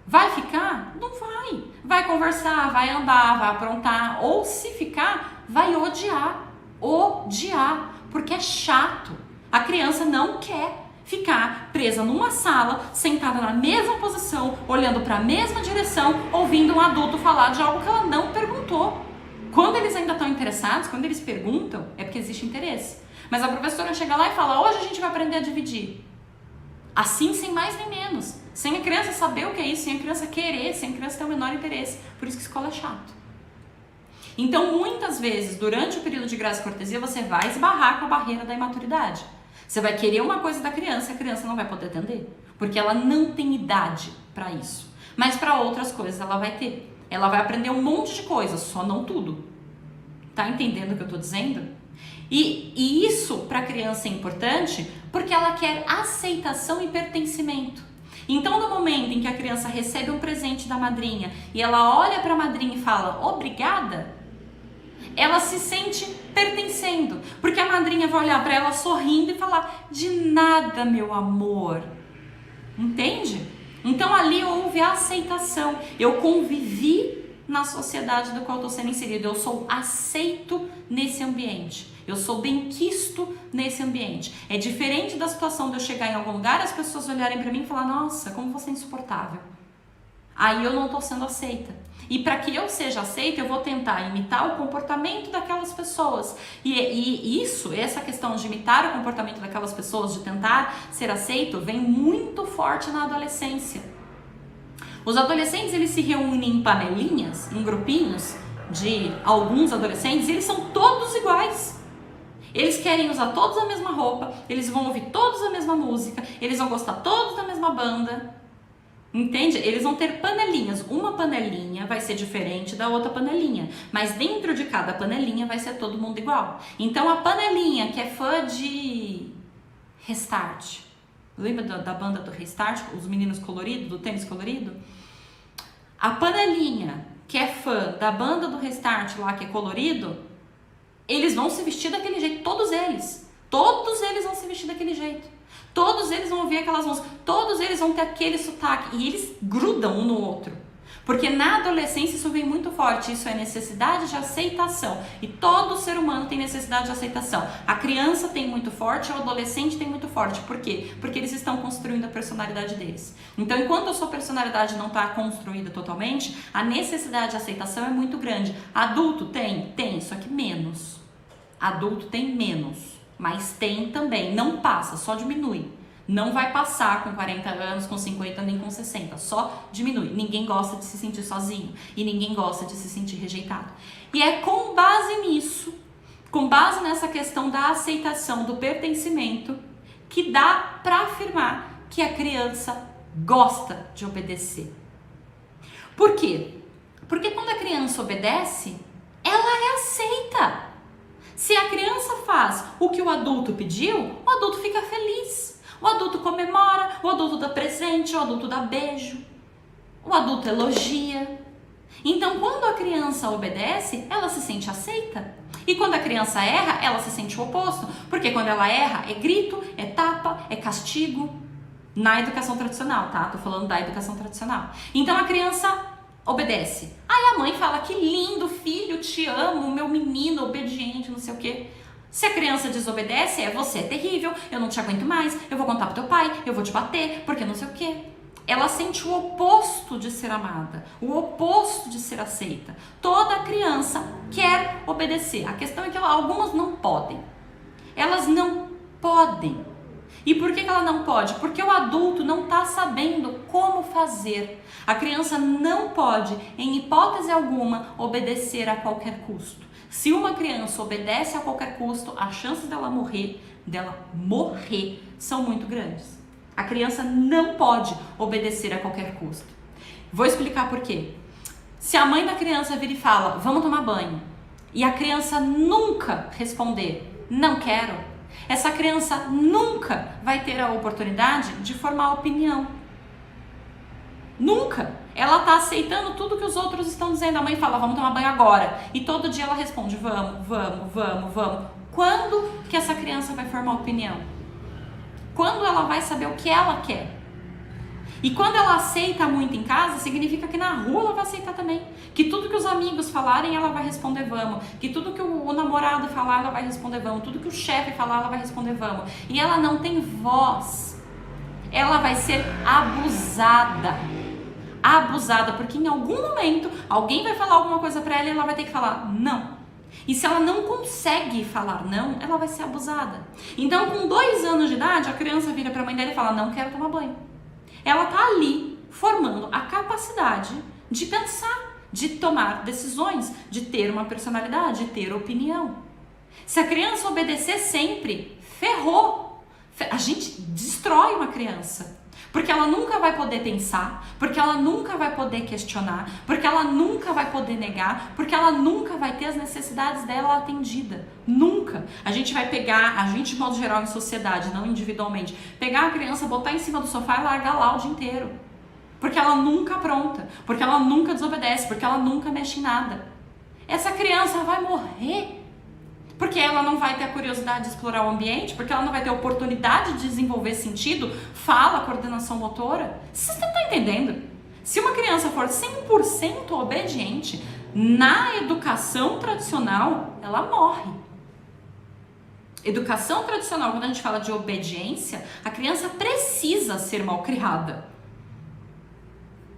Vai ficar? Não vai. Vai conversar, vai andar, vai aprontar. Ou se ficar, vai odiar. Odiar. Porque é chato. A criança não quer ficar presa numa sala, sentada na mesma posição, olhando para a mesma direção, ouvindo um adulto falar de algo que ela não perguntou. Quando eles ainda estão interessados, quando eles perguntam, é porque existe interesse. Mas a professora chega lá e fala, hoje a gente vai aprender a dividir. Assim, sem mais nem menos. Sem a criança saber o que é isso, sem a criança querer, sem a criança ter o menor interesse. Por isso que escola é chato. Então, muitas vezes, durante o período de graça e cortesia, você vai esbarrar com a barreira da imaturidade. Você vai querer uma coisa da criança e a criança não vai poder atender. Porque ela não tem idade para isso. Mas para outras coisas ela vai ter. Ela vai aprender um monte de coisas, só não tudo. Tá entendendo o que eu tô dizendo? E isso para a criança é importante porque ela quer aceitação e pertencimento. Então, no momento em que a criança recebe um presente da madrinha e ela olha para a madrinha e fala obrigada, ela se sente pertencendo, porque a madrinha vai olhar para ela sorrindo e falar de nada, meu amor. Entende? Então ali houve a aceitação. Eu convivi na sociedade do qual estou sendo inserido. Eu sou aceito nesse ambiente. Eu sou benquisto nesse ambiente. É diferente da situação de eu chegar em algum lugar e as pessoas olharem para mim e falar, nossa, como você é insuportável. Aí eu não estou sendo aceita. E para que eu seja aceita, eu vou tentar imitar o comportamento daquelas pessoas. E essa questão de imitar o comportamento daquelas pessoas, de tentar ser aceito, vem muito forte na adolescência. Os adolescentes, eles se reúnem em panelinhas, em grupinhos de alguns adolescentes, e eles são todos iguais. Eles querem usar todos a mesma roupa, eles vão ouvir todos a mesma música, eles vão gostar todos da mesma banda. Entende? Eles vão ter panelinhas. Uma panelinha vai ser diferente da outra panelinha, mas dentro de cada panelinha vai ser todo mundo igual. Então a panelinha que é fã de Restart, lembra da banda do Restart, os meninos coloridos, do tênis colorido? A panelinha que é fã da banda do Restart lá, que é colorido, eles vão se vestir daquele jeito, todos eles vão se vestir daquele jeito. Todos eles vão ouvir aquelas músicas, todos eles vão ter aquele sotaque e eles grudam um no outro. Porque na adolescência isso vem muito forte, isso é necessidade de aceitação. E todo ser humano tem necessidade de aceitação. A criança tem muito forte, o adolescente tem muito forte. Por quê? Porque eles estão construindo a personalidade deles. Então, enquanto a sua personalidade não está construída totalmente, a necessidade de aceitação é muito grande. Adulto tem, só que menos. Adulto tem menos. Mas tem também, não passa, só diminui. Não vai passar com 40 anos, com 50, nem com 60, só diminui. Ninguém gosta de se sentir sozinho e ninguém gosta de se sentir rejeitado. E é com base nisso, com base nessa questão da aceitação, do pertencimento, que dá para afirmar que a criança gosta de obedecer. Por quê? Porque quando a criança obedece, ela é aceita. Se a criança faz o que o adulto pediu, o adulto fica feliz. O adulto comemora, o adulto dá presente, o adulto dá beijo. O adulto elogia. Então, quando a criança obedece, ela se sente aceita. E quando a criança erra, ela se sente o oposto. Porque quando ela erra, é grito, é tapa, é castigo. Na educação tradicional, tá? Tô falando da educação tradicional. Então, a criança obedece. Aí a mãe fala, que lindo filho, te amo, meu menino obediente, não sei o quê. Se a criança desobedece, você é terrível, eu não te aguento mais, eu vou contar pro teu pai, eu vou te bater, porque não sei o quê. Ela sente o oposto de ser amada, o oposto de ser aceita. Toda criança quer obedecer. A questão é que algumas não podem. Elas não podem. E por que ela não pode? Porque o adulto não está sabendo como fazer. A criança não pode, em hipótese alguma, obedecer a qualquer custo. Se uma criança obedece a qualquer custo, as chances dela morrer são muito grandes. A criança não pode obedecer a qualquer custo. Vou explicar por quê. Se a mãe da criança vir e fala, vamos tomar banho, e a criança nunca responder, não quero, essa criança nunca vai ter a oportunidade de formar opinião. Nunca. Ela tá aceitando tudo que os outros estão dizendo. A mãe fala, vamos tomar banho agora. E todo dia ela responde, vamos, vamos, vamos, vamos. Quando que essa criança vai formar opinião? Quando ela vai saber o que ela quer? E quando ela aceita muito em casa, significa que na rua ela vai aceitar também. Que tudo que os amigos falarem, ela vai responder vamos. Que tudo que o namorado falar, ela vai responder vamos. Tudo que o chefe falar, ela vai responder vamos. E ela não tem voz. Ela vai ser abusada. Abusada, porque em algum momento alguém vai falar alguma coisa pra ela e ela vai ter que falar não. E se ela não consegue falar não, ela vai ser abusada. Então, com 2 anos de idade, a criança vira pra mãe dela e fala, não quero tomar banho. Ela tá ali formando a capacidade de pensar, de tomar decisões, de ter uma personalidade, de ter opinião. Se a criança obedecer sempre, ferrou. A gente destrói uma criança. Porque ela nunca vai poder pensar, porque ela nunca vai poder questionar, porque ela nunca vai poder negar, porque ela nunca vai ter as necessidades dela atendidas. Nunca. A gente vai pegar, a gente de modo geral em sociedade, não individualmente, pegar a criança, botar em cima do sofá e largar lá o dia inteiro. Porque ela nunca apronta, porque ela nunca desobedece, porque ela nunca mexe em nada. Essa criança vai morrer. Porque ela não vai ter a curiosidade de explorar o ambiente, porque ela não vai ter a oportunidade de desenvolver sentido, fala, coordenação motora. Você está entendendo? Se uma criança for 100% obediente, na educação tradicional, ela morre. Educação tradicional, quando a gente fala de obediência, a criança precisa ser mal criada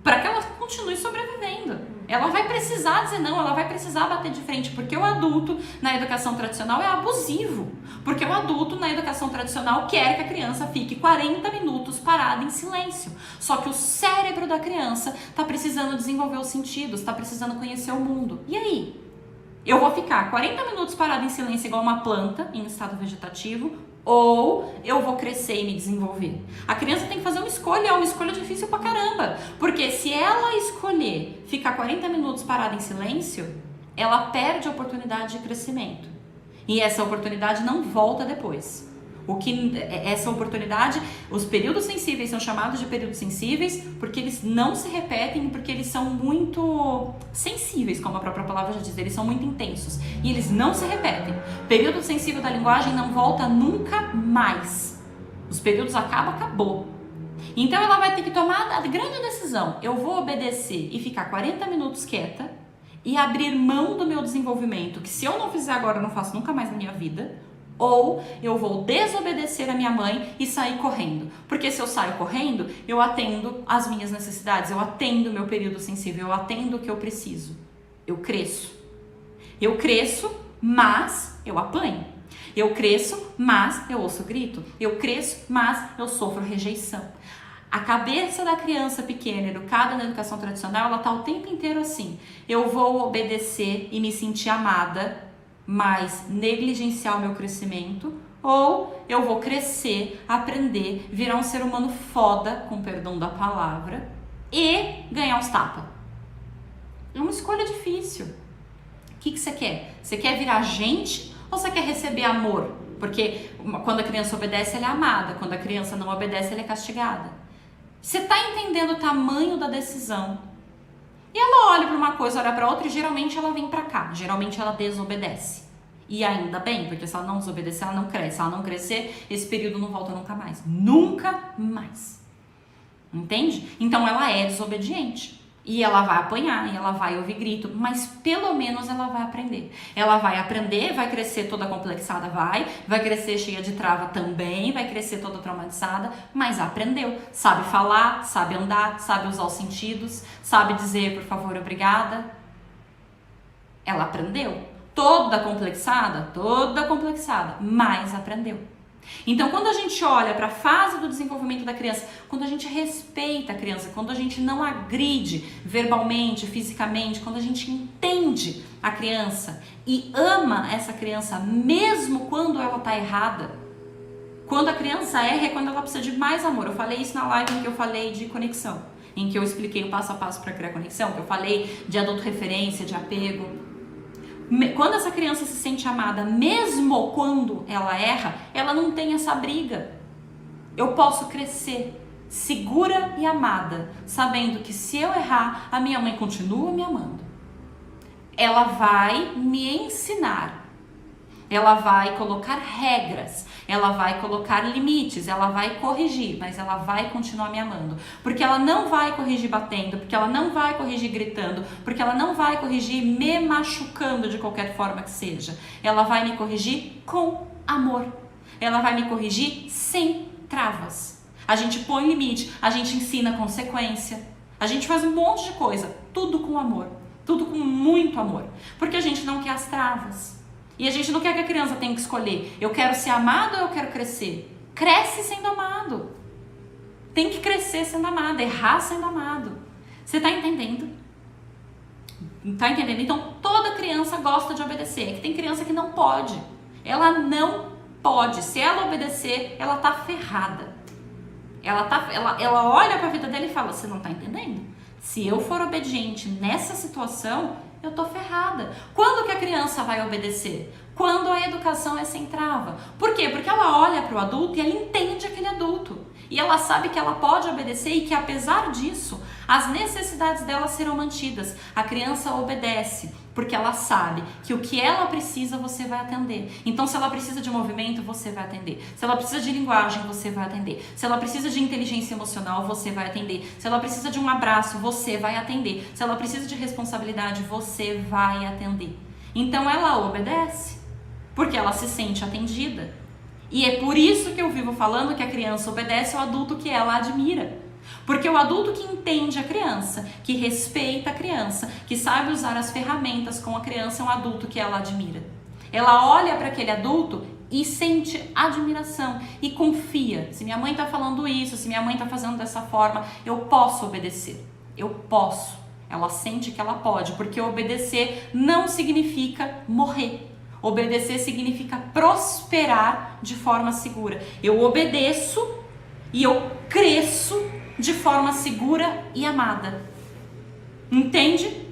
para que ela continue sobrevivendo. Ela vai precisar dizer não, ela vai precisar bater de frente, porque o adulto na educação tradicional é abusivo. Porque o adulto na educação tradicional quer que a criança fique 40 minutos parada em silêncio. Só que o cérebro da criança está precisando desenvolver os sentidos, está precisando conhecer o mundo. E aí? Eu vou ficar 40 minutos parada em silêncio igual uma planta em estado vegetativo, ou eu vou crescer e me desenvolver? A criança tem que fazer uma escolha, é uma escolha difícil pra caramba. Porque se ela escolher ficar 40 minutos parada em silêncio, ela perde a oportunidade de crescimento. E essa oportunidade não volta depois. Essa oportunidade, os períodos sensíveis são chamados de períodos sensíveis porque eles não se repetem, porque eles são muito sensíveis, como a própria palavra já diz, eles são muito intensos e eles não se repetem. Período sensível da linguagem não volta nunca mais. Os períodos acabou. Então ela vai ter que tomar a grande decisão: eu vou obedecer e ficar 40 minutos quieta e abrir mão do meu desenvolvimento, que se eu não fizer agora eu não faço nunca mais na minha vida. Ou eu vou desobedecer a minha mãe e sair correndo. Porque se eu saio correndo, eu atendo as minhas necessidades, eu atendo o meu período sensível, eu atendo o que eu preciso. Eu cresço. Eu cresço, mas eu apanho. Eu cresço, mas eu ouço grito. Eu cresço, mas eu sofro rejeição. A cabeça da criança pequena, educada na educação tradicional, ela tá o tempo inteiro assim: eu vou obedecer e me sentir amada, mas negligenciar o meu crescimento, ou eu vou crescer, aprender, virar um ser humano foda, com perdão da palavra, e ganhar uns tapas. É uma escolha difícil. O que você quer? Você quer virar gente ou você quer receber amor? Porque quando a criança obedece, ela é amada. Quando a criança não obedece, ela é castigada. Você está entendendo o tamanho da decisão? E ela olha para uma coisa, olha para outra e geralmente ela vem para cá. Geralmente ela desobedece. E ainda bem, porque se ela não desobedecer, ela não cresce. Se ela não crescer, esse período não volta nunca mais. Nunca mais. Entende? Então ela é desobediente. E ela vai apanhar, e ela vai ouvir grito, mas pelo menos ela vai aprender. Ela vai aprender, vai crescer toda complexada, vai crescer cheia de trava também, vai crescer toda traumatizada, mas aprendeu. Sabe falar, sabe andar, sabe usar os sentidos, sabe dizer por favor, obrigada. Ela aprendeu. Toda complexada, mas aprendeu. Então, quando a gente olha para a fase do desenvolvimento da criança, quando a gente respeita a criança, quando a gente não agride verbalmente, fisicamente, quando a gente entende a criança e ama essa criança mesmo quando ela está errada, quando a criança erra é quando ela precisa de mais amor. Eu falei isso na live em que eu falei de conexão, em que eu expliquei o passo a passo para criar conexão, que eu falei de adulto-referência, de apego. Quando essa criança se sente amada, mesmo quando ela erra, ela não tem essa briga. Eu posso crescer segura e amada, sabendo que se eu errar, a minha mãe continua me amando. Ela vai me ensinar, ela vai colocar regras, ela vai colocar limites, ela vai corrigir, mas ela vai continuar me amando. Porque ela não vai corrigir batendo, porque ela não vai corrigir gritando, porque ela não vai corrigir me machucando de qualquer forma que seja. Ela vai me corrigir com amor. Ela vai me corrigir sem travas. A gente põe limite, a gente ensina consequência, a gente faz um monte de coisa, tudo com amor, tudo com muito amor, porque a gente não quer as travas. E a gente não quer que a criança tenha que escolher, eu quero ser amado ou eu quero crescer? Cresce sendo amado. Tem que crescer sendo amado, errar sendo amado. Você tá entendendo? Tá entendendo? Então, toda criança gosta de obedecer. É que tem criança que não pode. Ela não pode. Se ela obedecer, ela tá ferrada. Ela olha pra vida dela e fala, você não tá entendendo? Se eu for obediente nessa situação, eu tô ferrada. Quando que a criança vai obedecer? Quando a educação é sem trava. Por quê? Porque ela olha para o adulto e ela entende aquele adulto. E ela sabe que ela pode obedecer e que apesar disso, as necessidades dela serão mantidas. A criança obedece, porque ela sabe que o que ela precisa, você vai atender. Então, se ela precisa de movimento, você vai atender. Se ela precisa de linguagem, você vai atender. Se ela precisa de inteligência emocional, você vai atender. Se ela precisa de um abraço, você vai atender. Se ela precisa de responsabilidade, você vai atender. Então, ela obedece, porque ela se sente atendida. E é por isso que eu vivo falando que a criança obedece ao adulto que ela admira. Porque o adulto que entende a criança, que respeita a criança, que sabe usar as ferramentas com a criança, é um adulto que ela admira. Ela olha para aquele adulto e sente admiração e confia. Se minha mãe está falando isso, se minha mãe está fazendo dessa forma, eu posso obedecer. Eu posso. Ela sente que ela pode, porque obedecer não significa morrer. Obedecer significa prosperar de forma segura. Eu obedeço e eu cresço de forma segura e amada. Entende?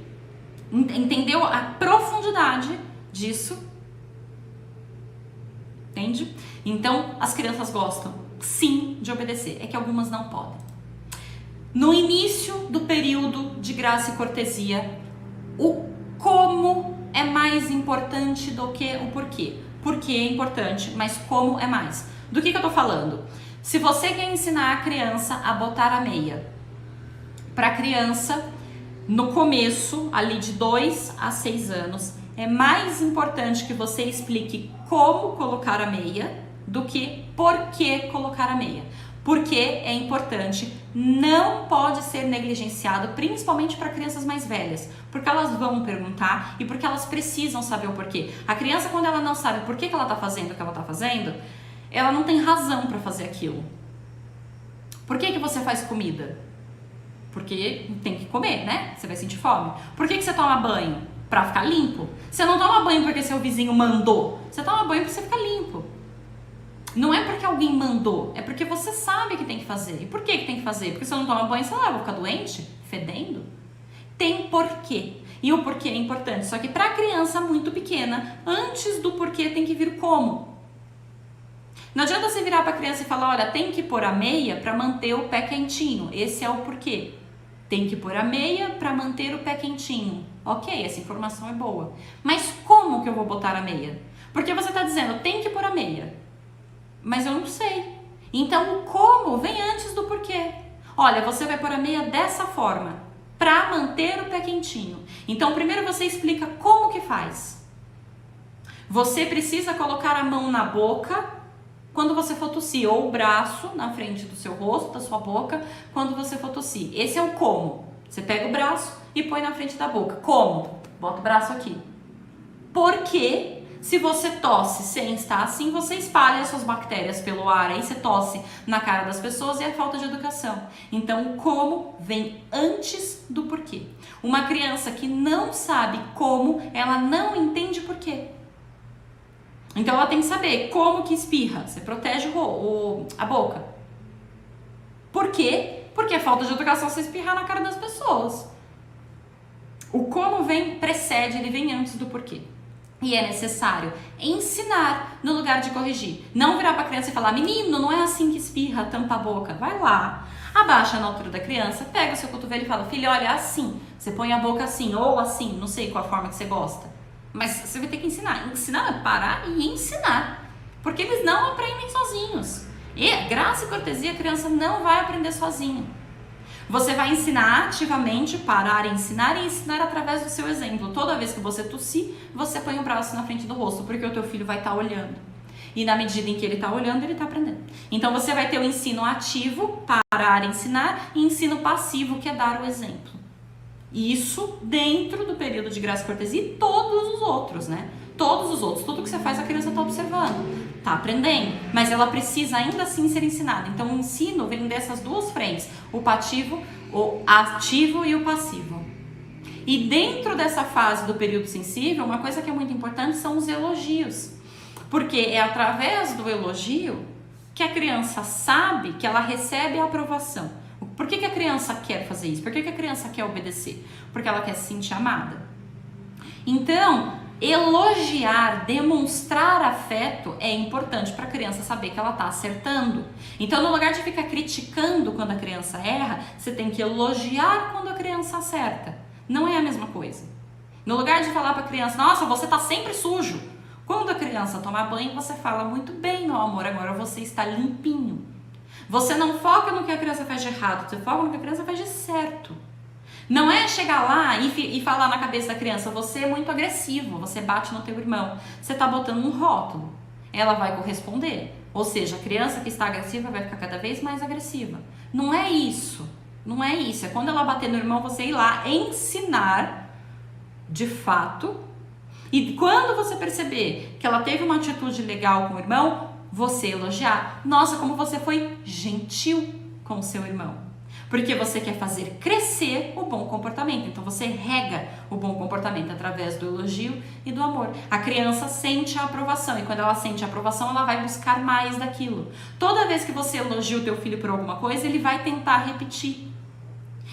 Entendeu a profundidade disso? Entende? Então, as crianças gostam, sim, de obedecer. É que algumas não podem. No início do período de graça e cortesia, o como é mais importante do que o porquê. Porquê é importante, mas como é mais. Do que eu tô falando? Se você quer ensinar a criança a botar a meia, para a criança, no começo, ali de 2 a 6 anos, é mais importante que você explique como colocar a meia do que por que colocar a meia. Porque é importante, não pode ser negligenciado, principalmente para crianças mais velhas, porque elas vão perguntar e porque elas precisam saber o porquê. A criança, quando ela não sabe por que ela está fazendo o que ela está fazendo, ela não tem razão para fazer aquilo. Por que você faz comida? Porque tem que comer, né? Você vai sentir fome. Por que você toma banho? Para ficar limpo. Você não toma banho porque seu vizinho mandou. Você toma banho para você ficar limpo. Não é porque alguém mandou, é porque você sabe que tem que fazer. E por que tem que fazer? Porque se eu não tomar banho, sei lá, eu vou ficar doente, fedendo. Tem porquê. E o porquê é importante. Só que para a criança muito pequena, antes do porquê tem que vir o como. Não adianta você virar para a criança e falar, olha, tem que pôr a meia para manter o pé quentinho. Esse é o porquê. Tem que pôr a meia para manter o pé quentinho. Ok, essa informação é boa. Mas como que eu vou botar a meia? Porque você está dizendo, tem que pôr a meia. Mas eu não sei. Então o como vem antes do porquê. Olha, você vai pôr a meia dessa forma, para manter o pé quentinho. Então primeiro você explica como que faz. Você precisa colocar a mão na boca quando você for tossir, ou o braço na frente do seu rosto, da sua boca, quando você for tossir. Esse é o como. Você pega o braço e põe na frente da boca. Como? Bota o braço aqui. Porque se você tosse sem estar assim, você espalha as suas bactérias pelo ar, aí você tosse na cara das pessoas e é falta de educação. Então, o como vem antes do porquê. Uma criança que não sabe como, ela não entende porquê. Então, ela tem que saber como que espirra. Você protege a boca. Por quê? Porque é falta de educação você espirrar na cara das pessoas. O como precede, ele vem antes do porquê. E é necessário ensinar no lugar de corrigir. Não virar para a criança e falar, menino, não é assim que espirra, tampa a boca. Vai lá, Abaixa na altura da criança, pega o seu cotovelo e fala, filho, olha, assim, você põe a boca assim, ou assim, não sei qual a forma que você gosta. Mas você vai ter que ensinar. Ensinar é parar e ensinar. Porque eles não aprendem sozinhos. E graça e cortesia, a criança não vai aprender sozinha. Você vai ensinar ativamente, parar e ensinar através do seu exemplo. Toda vez que você tossir, você põe o braço na frente do rosto, porque o teu filho vai estar olhando. E na medida em que ele está olhando, ele está aprendendo. Então você vai ter o ensino ativo, parar e ensinar, e ensino passivo, que é dar o exemplo. Isso dentro do período de graça e cortesia e todos os outros, né? Todos os outros, tudo que você faz a criança está observando, está aprendendo, mas ela precisa ainda assim ser ensinada. Então o ensino vem dessas duas frentes, o ativo e o passivo. E dentro dessa fase do período sensível, uma coisa que é muito importante são os elogios, porque é através do elogio que a criança sabe que ela recebe a aprovação. Por que a criança quer fazer isso? Por que a criança quer obedecer? Porque ela quer se sentir amada. Então, elogiar, demonstrar afeto é importante para a criança saber que ela está acertando. Então, no lugar de ficar criticando quando a criança erra, você tem que elogiar quando a criança acerta. Não é a mesma coisa. No lugar de falar para a criança, nossa, você está sempre sujo. Quando a criança toma banho, você fala, muito bem, meu amor, agora você está limpinho. Você não foca no que a criança faz de errado, você foca no que a criança faz de certo. Não é chegar lá e falar na cabeça da criança, você é muito agressivo, você bate no teu irmão. Você está botando um rótulo. Ela vai corresponder. Ou seja, a criança que está agressiva vai ficar cada vez mais agressiva. Não é isso. Não é isso. É quando ela bater no irmão, você ir lá ensinar de fato. E quando você perceber que ela teve uma atitude legal com o irmão, você elogiar. Nossa, como você foi gentil com o seu irmão. Porque você quer fazer crescer o bom comportamento. Então você rega o bom comportamento através do elogio e do amor. A criança sente a aprovação e quando ela sente a aprovação, ela vai buscar mais daquilo. Toda vez que você elogia o teu filho por alguma coisa, ele vai tentar repetir.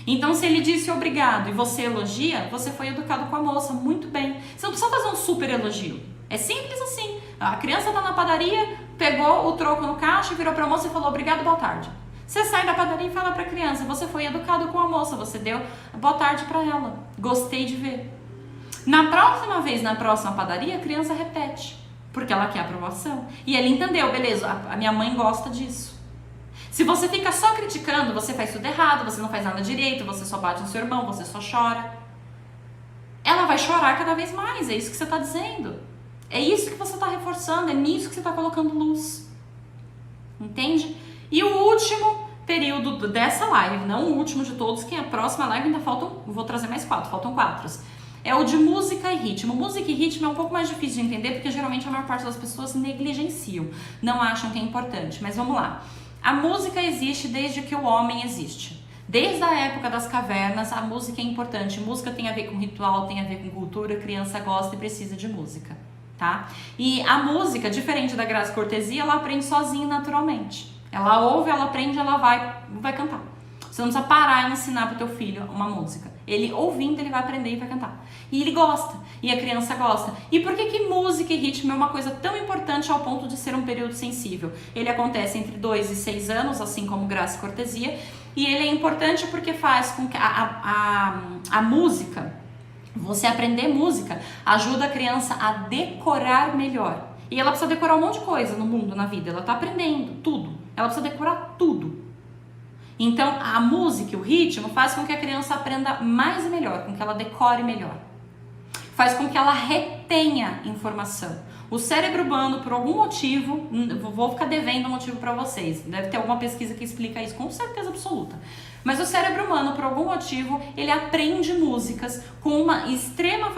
Então se ele disse obrigado e você elogia, você foi educado com a moça, muito bem. Você não precisa fazer um super elogio. É simples assim. A criança tá na padaria, pegou o troco no caixa, virou pra moça e falou obrigado, boa tarde. Você sai da padaria e fala pra criança, você foi educado com a moça, você deu boa tarde pra ela, gostei de ver. Na próxima vez, na próxima padaria, a criança repete, porque ela quer aprovação. E ele entendeu, beleza, a minha mãe gosta disso. Se você fica só criticando, você faz tudo errado, você não faz nada direito, você só bate no seu irmão, você só chora. Ela vai chorar cada vez mais, é isso que você tá dizendo. É isso que você está reforçando, é nisso que você está colocando luz. Entende? E o último período dessa live, não o último de todos, que a próxima live ainda faltam, vou trazer mais 4, faltam 4. É o de música e ritmo. Música e ritmo é um pouco mais difícil de entender, porque geralmente a maior parte das pessoas negligenciam, não acham que é importante. Mas vamos lá. A música existe desde que o homem existe. Desde a época das cavernas, a música é importante. Música tem a ver com ritual, tem a ver com cultura, a criança gosta e precisa de música. Tá? E a música, diferente da graça e cortesia, ela aprende sozinha naturalmente. Ela ouve, ela aprende, ela vai cantar. Você não precisa parar e ensinar pro teu filho uma música. Ele ouvindo, ele vai aprender e vai cantar. E ele gosta, e a criança gosta. E por que música e ritmo é uma coisa tão importante ao ponto de ser um período sensível? Ele acontece entre 2 e 6 anos, assim como graça e cortesia, e ele é importante porque faz com que a música, você aprender música, ajuda a criança a decorar melhor. E ela precisa decorar um monte de coisa no mundo, na vida. Ela tá aprendendo tudo. Ela precisa decorar tudo. Então, a música e o ritmo faz com que a criança aprenda mais e melhor, com que ela decore melhor. Faz com que ela retenha informação. O cérebro humano, por algum motivo, vou ficar devendo um motivo para vocês. Deve ter alguma pesquisa que explica isso, com certeza absoluta. Mas o cérebro humano, por algum motivo, ele aprende músicas com uma extrema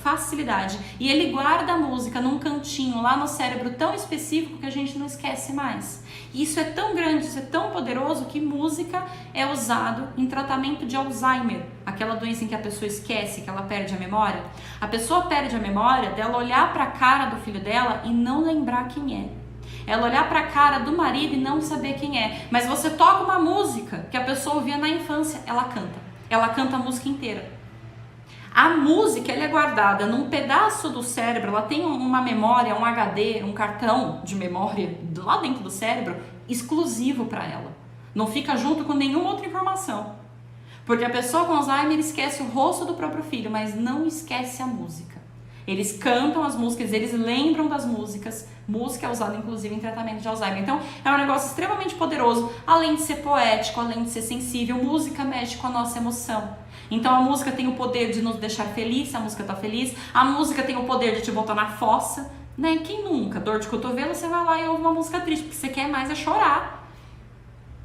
facilidade. E ele guarda a música num cantinho lá no cérebro tão específico que a gente não esquece mais. E isso é tão grande, isso é tão poderoso que música é usado em tratamento de Alzheimer. Aquela doença em que a pessoa esquece, que ela perde a memória. A pessoa perde a memória dela olhar para a cara do filho dela e não lembrar quem é. Ela olhar para a cara do marido e não saber quem é. Mas você toca uma música que a pessoa ouvia na infância, ela canta. Ela canta a música inteira. A música, ela é guardada num pedaço do cérebro, ela tem uma memória, um HD, um cartão de memória lá dentro do cérebro, exclusivo para ela. Não fica junto com nenhuma outra informação. Porque a pessoa com Alzheimer esquece o rosto do próprio filho, mas não esquece a música. Eles cantam as músicas, eles lembram das músicas. Música é usada, inclusive, em tratamento de Alzheimer. Então, é um negócio extremamente poderoso, além de ser poético, além de ser sensível. Música mexe com a nossa emoção. Então, a música tem o poder de nos deixar feliz, se a música tá feliz. A música tem o poder de te botar na fossa, né? Quem nunca? Dor de cotovelo, você vai lá e ouve uma música triste, porque você quer mais é chorar.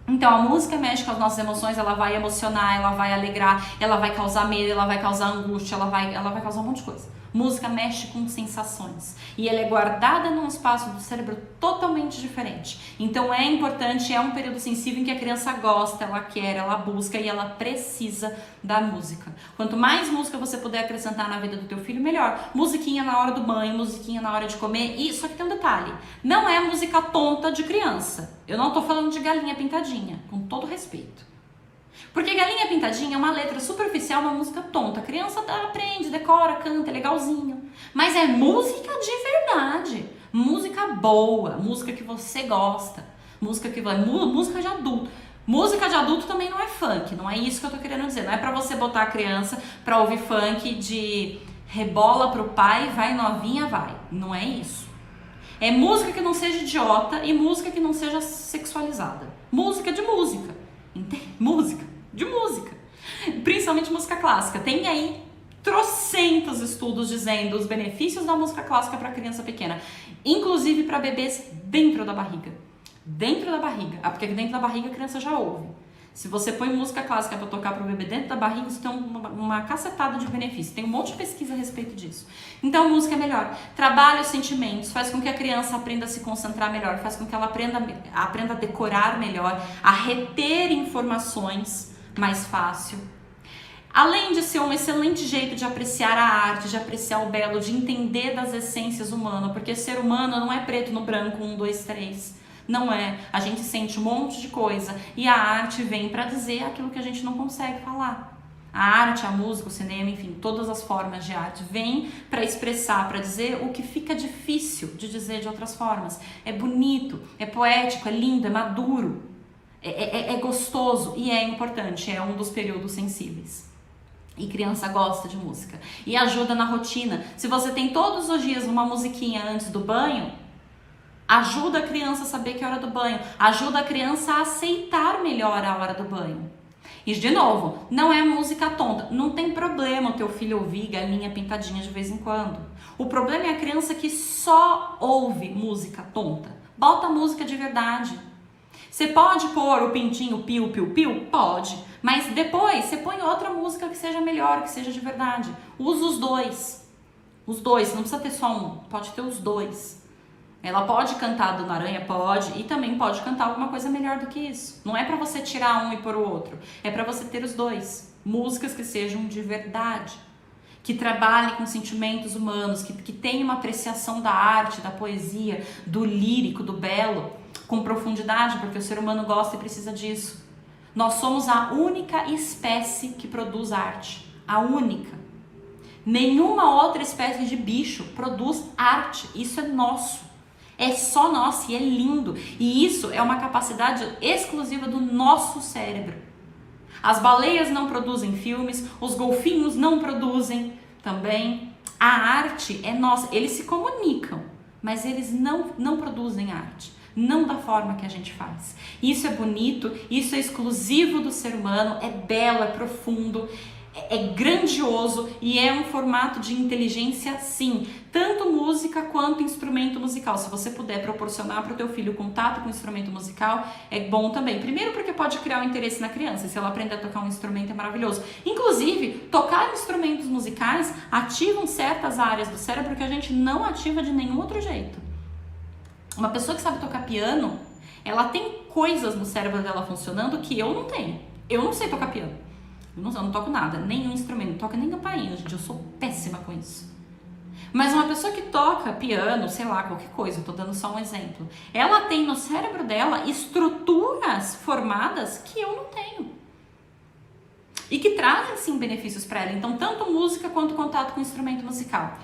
Então, a música mexe com as nossas emoções, ela vai emocionar, ela vai alegrar, ela vai causar medo, ela vai causar angústia, ela vai causar um monte de coisa. Música mexe com sensações e ela é guardada num espaço do cérebro totalmente diferente. Então é importante, é um período sensível em que a criança gosta, ela quer, ela busca e ela precisa da música. Quanto mais música você puder acrescentar na vida do teu filho, melhor. Musiquinha na hora do banho, musiquinha na hora de comer. E só que tem um detalhe, não é música tonta de criança. Eu não tô falando de Galinha Pintadinha, com todo respeito. Porque Galinha Pintadinha é uma letra superficial, uma música tonta. A criança aprende, decora, canta, é legalzinho. Mas é música de verdade. Música boa, música que você gosta. Música de adulto. Música de adulto também não é funk, não é isso que eu tô querendo dizer. Não é pra você botar a criança pra ouvir funk de rebola pro pai, vai novinha, vai. Não é isso. É música que não seja idiota e música que não seja sexualizada. Música de música. Entende? Música de música, principalmente música clássica. Tem aí trocentos estudos dizendo os benefícios da música clássica para criança pequena, inclusive para bebês dentro da barriga. Dentro da barriga, porque dentro da barriga a criança já ouve. Se você põe música clássica para tocar para o bebê dentro da barriga, isso tem uma cacetada de benefícios. Tem um monte de pesquisa a respeito disso. Então, música é melhor. Trabalha os sentimentos, faz com que a criança aprenda a se concentrar melhor, faz com que ela aprenda a decorar melhor, a reter informações mais fácil. Além de ser um excelente jeito de apreciar a arte, de apreciar o belo, de entender das essências humanas, porque ser humano não é preto no branco, 1, 2, 3. Não é. A gente sente um monte de coisa e a arte vem para dizer aquilo que a gente não consegue falar. A arte, a música, o cinema, enfim, todas as formas de arte vêm para expressar, para dizer o que fica difícil de dizer de outras formas. É bonito, é poético, é lindo, é maduro. É gostoso e é importante, é um dos períodos sensíveis. E criança gosta de música. E ajuda na rotina. Se você tem todos os dias uma musiquinha antes do banho, ajuda a criança a saber que é hora do banho. Ajuda a criança a aceitar melhor a hora do banho. E de novo, não é música tonta. Não tem problema o teu filho ouvir Galinha Pintadinha de vez em quando. O problema é a criança que só ouve música tonta. Bota música de verdade. Você pode pôr o pintinho piu, piu, piu? Pode. Mas depois você põe outra música que seja melhor, que seja de verdade. Usa os dois. Os dois, não precisa ter só um. Pode ter os dois. Ela pode cantar Dona Aranha? Pode. E também pode cantar alguma coisa melhor do que isso. Não é pra você tirar um e pôr o outro. É pra você ter os dois. Músicas que sejam de verdade. Que trabalhem com sentimentos humanos. Que tenham uma apreciação da arte, da poesia, do lírico, do belo. Com profundidade, porque o ser humano gosta e precisa disso. Nós somos a única espécie que produz arte. A única. Nenhuma outra espécie de bicho produz arte. Isso é nosso. É só nosso e é lindo. E isso é uma capacidade exclusiva do nosso cérebro. As baleias não produzem filmes, os golfinhos não produzem também. A arte é nossa. Eles se comunicam, mas eles não produzem arte. Não da forma que a gente faz. Isso é bonito, isso é exclusivo do ser humano, é belo, é profundo, é grandioso e é um formato de inteligência, sim. Tanto música quanto instrumento musical. Se você puder proporcionar para o teu filho contato com o instrumento musical, é bom também. Primeiro porque pode criar um interesse na criança. Se ela aprender a tocar um instrumento é maravilhoso. Inclusive, tocar instrumentos musicais ativam certas áreas do cérebro que a gente não ativa de nenhum outro jeito. Uma pessoa que sabe tocar piano, ela tem coisas no cérebro dela funcionando que eu não tenho. Eu não sei tocar piano. Eu não toco nada, nenhum instrumento, não toco nem campainha, gente. Eu sou péssima com isso. Mas uma pessoa que toca piano, sei lá, qualquer coisa, eu tô dando só um exemplo. Ela tem no cérebro dela estruturas formadas que eu não tenho. E que trazem, sim, benefícios para ela. Então, tanto música quanto contato com instrumento musical.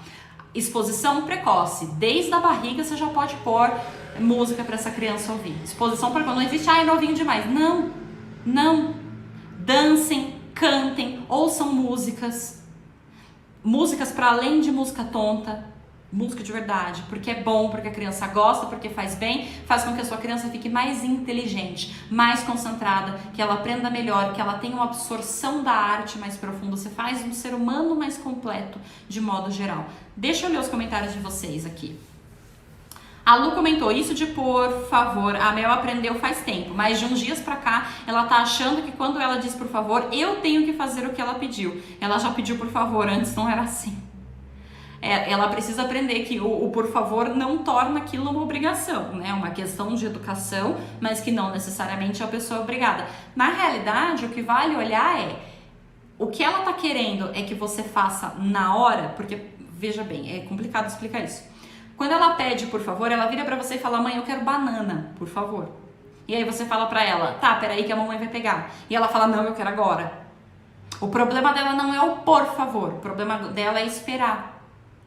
Exposição precoce. Desde a barriga você já pode pôr música para essa criança ouvir. Exposição para quando não existe, é novinho demais. Não, não. Dancem, cantem, ouçam músicas. Músicas para além de música tonta. Música de verdade, porque é bom, porque a criança gosta, porque faz bem, faz com que a sua criança fique mais inteligente, mais concentrada, que ela aprenda melhor, que ela tenha uma absorção da arte mais profunda. Você faz um ser humano mais completo, de modo geral. Deixa eu ler os comentários de vocês aqui. A Lu comentou, isso de por favor, a Mel aprendeu faz tempo, mas de uns dias pra cá, ela tá achando que quando ela diz por favor, eu tenho que fazer o que ela pediu. Ela já pediu por favor, antes não era assim. Ela precisa aprender que o por favor não torna aquilo uma obrigação, né? Uma questão de educação, mas que não necessariamente a pessoa é obrigada. Na realidade, o que vale olhar é o que ela tá querendo é que você faça na hora, porque, veja bem, é complicado explicar isso. Quando ela pede por favor, ela vira pra você e fala, mãe, eu quero banana, por favor. E aí você fala pra ela, tá, peraí que a mamãe vai pegar. E ela fala, não, eu quero agora. O problema dela não é o por favor, o problema dela é esperar.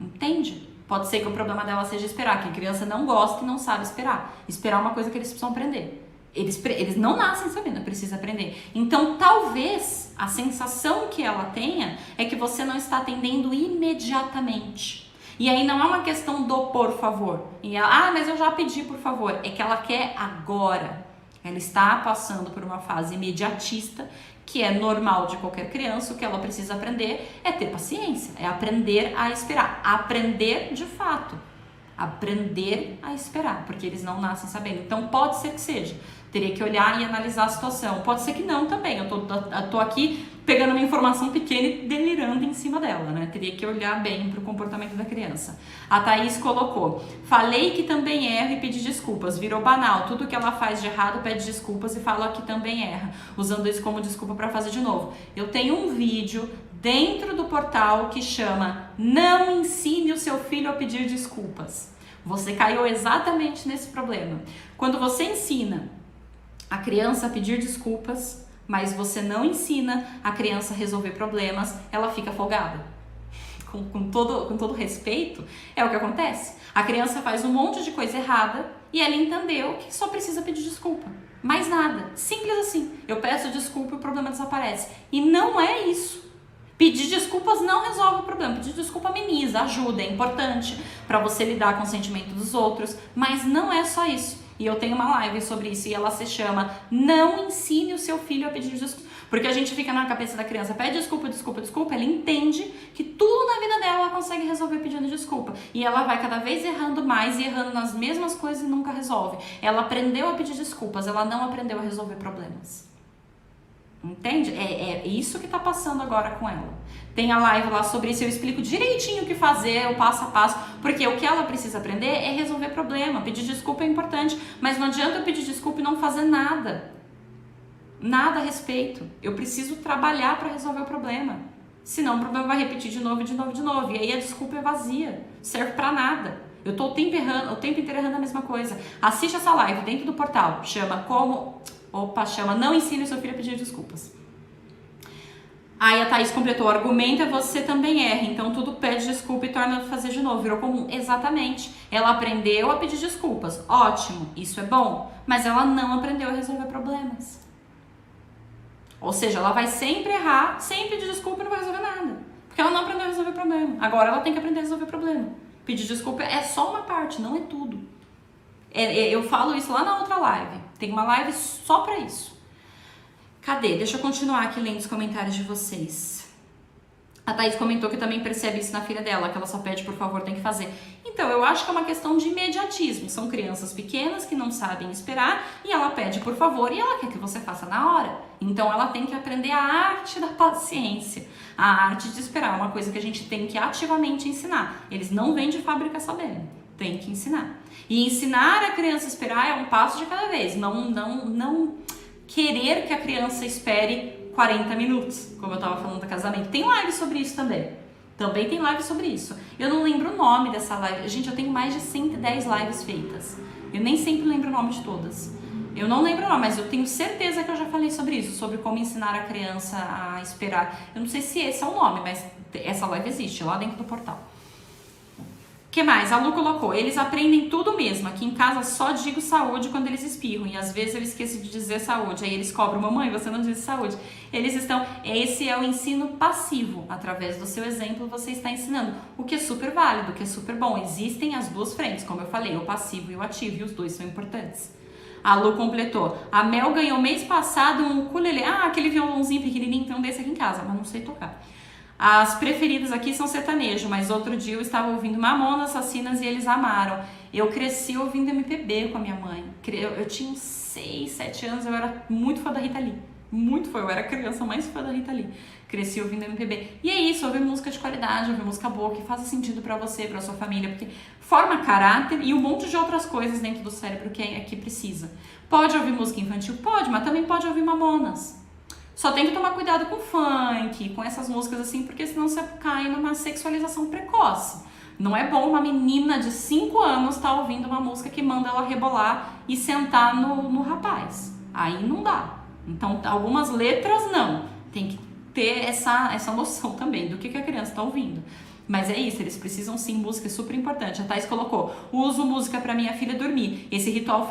Entende? Pode ser que o problema dela seja esperar, que a criança não gosta e não sabe esperar. Esperar é uma coisa que eles precisam aprender. Eles não nascem sabendo, precisa aprender. Então, talvez a sensação que ela tenha é que você não está atendendo imediatamente. E aí não é uma questão do por favor. E ela, mas eu já pedi por favor. É que ela quer agora. Ela está passando por uma fase imediatista, que é normal de qualquer criança. O que ela precisa aprender é ter paciência, é aprender a esperar, aprender de fato, aprender a esperar, porque eles não nascem sabendo. Então pode ser que seja, teria que olhar e analisar a situação, pode ser que não também, eu tô aqui pegando uma informação pequena e delirando em cima dela, né? Teria que olhar bem para o comportamento da criança. A Thaís colocou, falei que também erro e pedi desculpas, virou banal, tudo que ela faz de errado pede desculpas e fala que também erra, usando isso como desculpa para fazer de novo. Eu tenho um vídeo dentro do portal que chama Não ensine o seu filho a pedir desculpas. Você caiu exatamente nesse problema. Quando você ensina a criança a pedir desculpas, mas você não ensina a criança a resolver problemas, ela fica folgada. Com todo respeito, é o que acontece. A criança faz um monte de coisa errada e ela entendeu que só precisa pedir desculpa. Mais nada. Simples assim. Eu peço desculpa e o problema desaparece. E não é isso. Pedir desculpas não resolve o problema. Pedir desculpa ameniza, ajuda, é importante para você lidar com o sentimento dos outros, mas não é só isso. E eu tenho uma live sobre isso e ela se chama Não ensine o seu filho a pedir desculpa. Porque a gente fica na cabeça da criança, pede desculpa, desculpa, desculpa, ela entende que tudo na vida dela ela consegue resolver pedindo desculpa. E ela vai cada vez errando mais e errando nas mesmas coisas e nunca resolve. Ela aprendeu a pedir desculpas, ela não aprendeu a resolver problemas. Entende? É isso que tá passando agora com ela. Tem a live lá sobre isso, eu explico direitinho o que fazer, o passo a passo, porque o que ela precisa aprender é resolver problema. Pedir desculpa é importante, mas não adianta eu pedir desculpa e não fazer nada. Nada a respeito. Eu preciso trabalhar para resolver o problema. Senão o problema vai repetir de novo, de novo, de novo. E aí a desculpa é vazia, serve para nada. Eu tô o tempo inteiro errando a mesma coisa. Assiste essa live dentro do portal, chama Não ensine o seu filho a pedir desculpas. Aí a Thaís completou, o argumento é você também erra, então tudo pede desculpa e torna a fazer de novo, virou comum. Exatamente, ela aprendeu a pedir desculpas, ótimo, isso é bom, mas ela não aprendeu a resolver problemas. Ou seja, ela vai sempre errar, sempre pedir desculpa e não vai resolver nada, porque ela não aprendeu a resolver problema. Agora ela tem que aprender a resolver problema. Pedir desculpa é só uma parte, não é tudo. Eu falo isso lá na outra live, tem uma live só pra isso. Cadê? Deixa eu continuar aqui lendo os comentários de vocês. A Thaís comentou que também percebe isso na filha dela, que ela só pede por favor, tem que fazer. Então, eu acho que é uma questão de imediatismo. São crianças pequenas que não sabem esperar e ela pede por favor e ela quer que você faça na hora. Então, ela tem que aprender a arte da paciência, a arte de esperar, uma coisa que a gente tem que ativamente ensinar. Eles não vêm de fábrica sabendo, tem que ensinar. E ensinar a criança a esperar é um passo de cada vez, não querer que a criança espere 40 minutos, como eu estava falando do casamento. Tem live sobre isso também. Também tem live sobre isso. Eu não lembro o nome dessa live. Gente, eu tenho mais de 110 lives feitas. Eu nem sempre lembro o nome de todas. Eu não lembro o nome, mas eu tenho certeza que eu já falei sobre isso, sobre como ensinar a criança a esperar. Eu não sei se esse é o nome, mas essa live existe lá dentro do portal. Que mais? A Lu colocou, eles aprendem tudo mesmo. Aqui em casa só digo saúde quando eles espirram. E às vezes eu esqueço de dizer saúde. Aí eles cobram, mamãe, você não disse saúde. Esse é o ensino passivo. Através do seu exemplo, você está ensinando. O que é super válido, o que é super bom. Existem as duas frentes, como eu falei, o passivo e o ativo. E os dois são importantes. A Lu completou. A Mel ganhou mês passado um ukulele. Aquele violãozinho pequenininho, tem um desse aqui em casa, mas não sei tocar. As preferidas aqui são sertanejo, mas outro dia eu estava ouvindo Mamonas Assassinas e eles amaram. Eu cresci ouvindo MPB com a minha mãe. Eu tinha 6, 7 anos, eu era muito fã da Rita Lee. Muito fã, eu era a criança mais fã da Rita Lee. Cresci ouvindo MPB. E é isso, ouvir música de qualidade, ouvir música boa, que faça sentido pra você, pra sua família, porque forma caráter e um monte de outras coisas dentro do cérebro que precisa. Pode ouvir música infantil? Pode, mas também pode ouvir Mamonas. Só tem que tomar cuidado com funk, com essas músicas assim, porque senão você cai numa sexualização precoce. Não é bom uma menina de 5 anos estar ouvindo uma música que manda ela rebolar e sentar no rapaz. Aí não dá. Então, algumas letras não. Tem que ter essa noção também do que a criança está ouvindo. Mas é isso, eles precisam sim, música é super importante. A Thais colocou, uso música para minha filha dormir. Esse ritual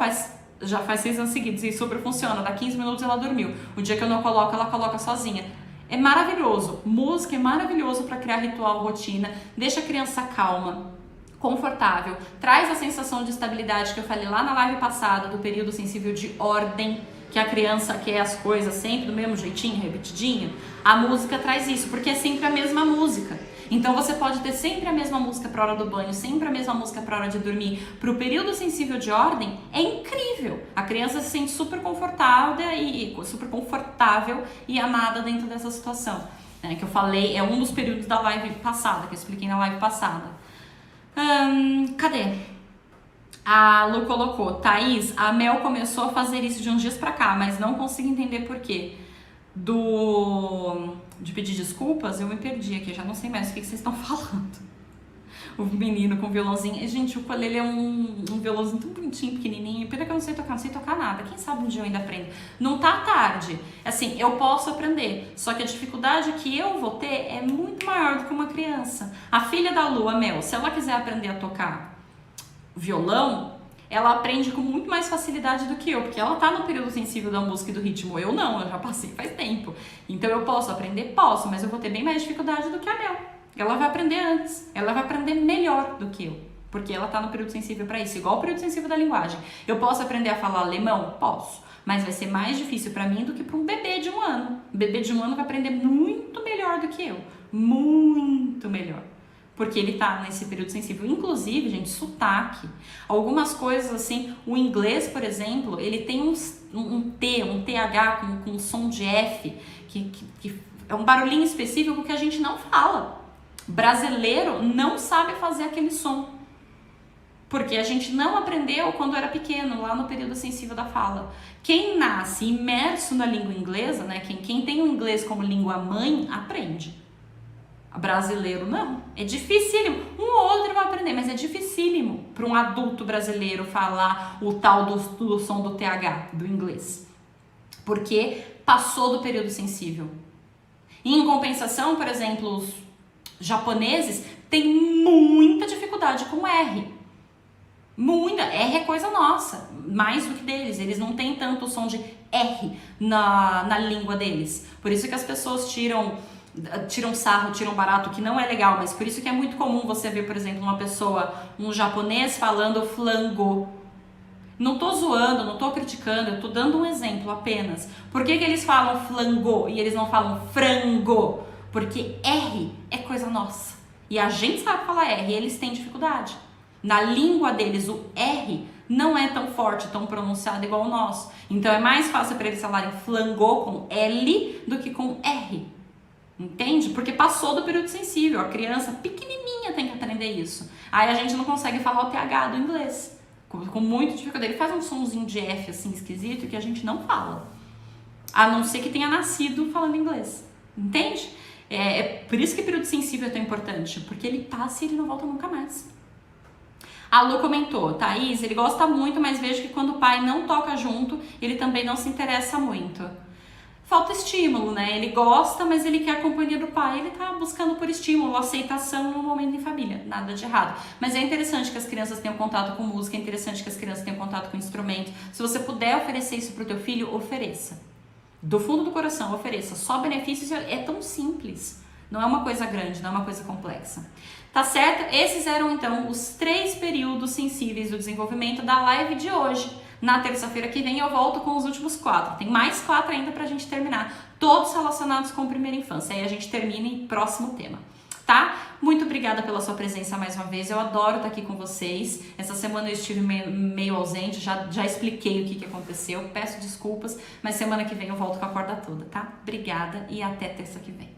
já faz 6 anos seguidos e super funciona. Dá 15 minutos ela dormiu. O dia que eu não coloco, ela coloca sozinha. É maravilhoso. Música é maravilhoso para criar ritual, rotina. Deixa a criança calma, confortável. Traz a sensação de estabilidade que eu falei lá na live passada, do período sensível de ordem, que a criança quer as coisas sempre do mesmo jeitinho, repetidinho. A música traz isso, porque é sempre a mesma música. Então você pode ter sempre a mesma música para a hora do banho, sempre a mesma música para a hora de dormir. Para o período sensível de ordem, é incrível. A criança se sente super confortável e amada dentro dessa situação. Que eu falei, é um dos períodos da live passada, que eu expliquei na live passada. Cadê? A Lu colocou, Thaís, a Mel começou a fazer isso de uns dias pra cá, mas não consigo entender por quê. De pedir desculpas, eu me perdi aqui, já não sei mais o que vocês estão falando. O menino com o violãozinho. Gente, o ukulele é um violãozinho tão bonitinho, pequenininho. Pena que eu não sei tocar nada. Quem sabe um dia eu ainda aprendo. Não tá tarde. Assim, eu posso aprender. Só que a dificuldade que eu vou ter é muito maior do que uma criança. A filha da Lu, a Mel, se ela quiser aprender a tocar violão, ela aprende com muito mais facilidade do que eu, porque ela tá no período sensível da música e do ritmo. Eu não, eu já passei faz tempo. Então eu posso aprender? Posso, mas eu vou ter bem mais dificuldade do que a Mel. Ela vai aprender antes, ela vai aprender melhor do que eu, porque ela tá no período sensível para isso, igual o período sensível da linguagem. Eu posso aprender a falar alemão? Posso, mas vai ser mais difícil para mim do que para um bebê de 1 ano. Um bebê de 1 ano vai aprender muito melhor do que eu, muito melhor. Porque ele tá nesse período sensível. Inclusive, gente, sotaque. Algumas coisas assim, o inglês, por exemplo, ele tem um TH com som de F, que é um barulhinho específico que a gente não fala. Brasileiro não sabe fazer aquele som. Porque a gente não aprendeu quando era pequeno, lá no período sensível da fala. Quem nasce imerso na língua inglesa, né, quem tem o inglês como língua mãe, aprende. Brasileiro não, é dificílimo. Um ou outro vai aprender, mas é dificílimo para um adulto brasileiro falar o tal do som do TH, do inglês. Porque passou do período sensível. Em compensação, por exemplo, os japoneses têm muita dificuldade com R. Muita. R é coisa nossa, mais do que deles. Eles não têm tanto o som de R na língua deles. Por isso que as pessoas tiram sarro, tiram barato, que não é legal, mas por isso que é muito comum você ver, por exemplo, um japonês falando flango. Não tô zoando, não tô criticando, eu tô dando um exemplo apenas. Por que eles falam flango e eles não falam frango? Porque R é coisa nossa. E a gente sabe falar R e eles têm dificuldade. Na língua deles, o R não é tão forte, tão pronunciado igual o nosso. Então é mais fácil para eles falarem flango com L do que com R. Entende? Porque passou do período sensível. A criança pequenininha tem que aprender isso. Aí a gente não consegue falar o TH do inglês. Com muita dificuldade. Ele faz um sonzinho de F assim esquisito que a gente não fala. A não ser que tenha nascido falando inglês. Entende? É por isso que o período sensível é tão importante. Porque ele passa e ele não volta nunca mais. A Lu comentou, Thaís, ele gosta muito, mas vejo que quando o pai não toca junto, ele também não se interessa muito. Falta estímulo, né? Ele gosta, mas ele quer a companhia do pai, ele tá buscando por estímulo, aceitação no momento em família, nada de errado. Mas é interessante que as crianças tenham contato com música, é interessante que as crianças tenham contato com instrumento. Se você puder oferecer isso pro teu filho, ofereça. Do fundo do coração, ofereça. Só benefícios, é tão simples. Não é uma coisa grande, não é uma coisa complexa. Tá certo? Esses eram, então, os 3 períodos sensíveis do desenvolvimento da live de hoje. Na terça-feira que vem eu volto com os últimos 4. Tem mais 4 ainda pra gente terminar. Todos relacionados com a primeira infância. Aí a gente termina em próximo tema. Tá? Muito obrigada pela sua presença mais uma vez. Eu adoro estar aqui com vocês. Essa semana eu estive meio ausente, já expliquei o que aconteceu. Peço desculpas, mas semana que vem eu volto com a corda toda, tá? Obrigada e até terça que vem.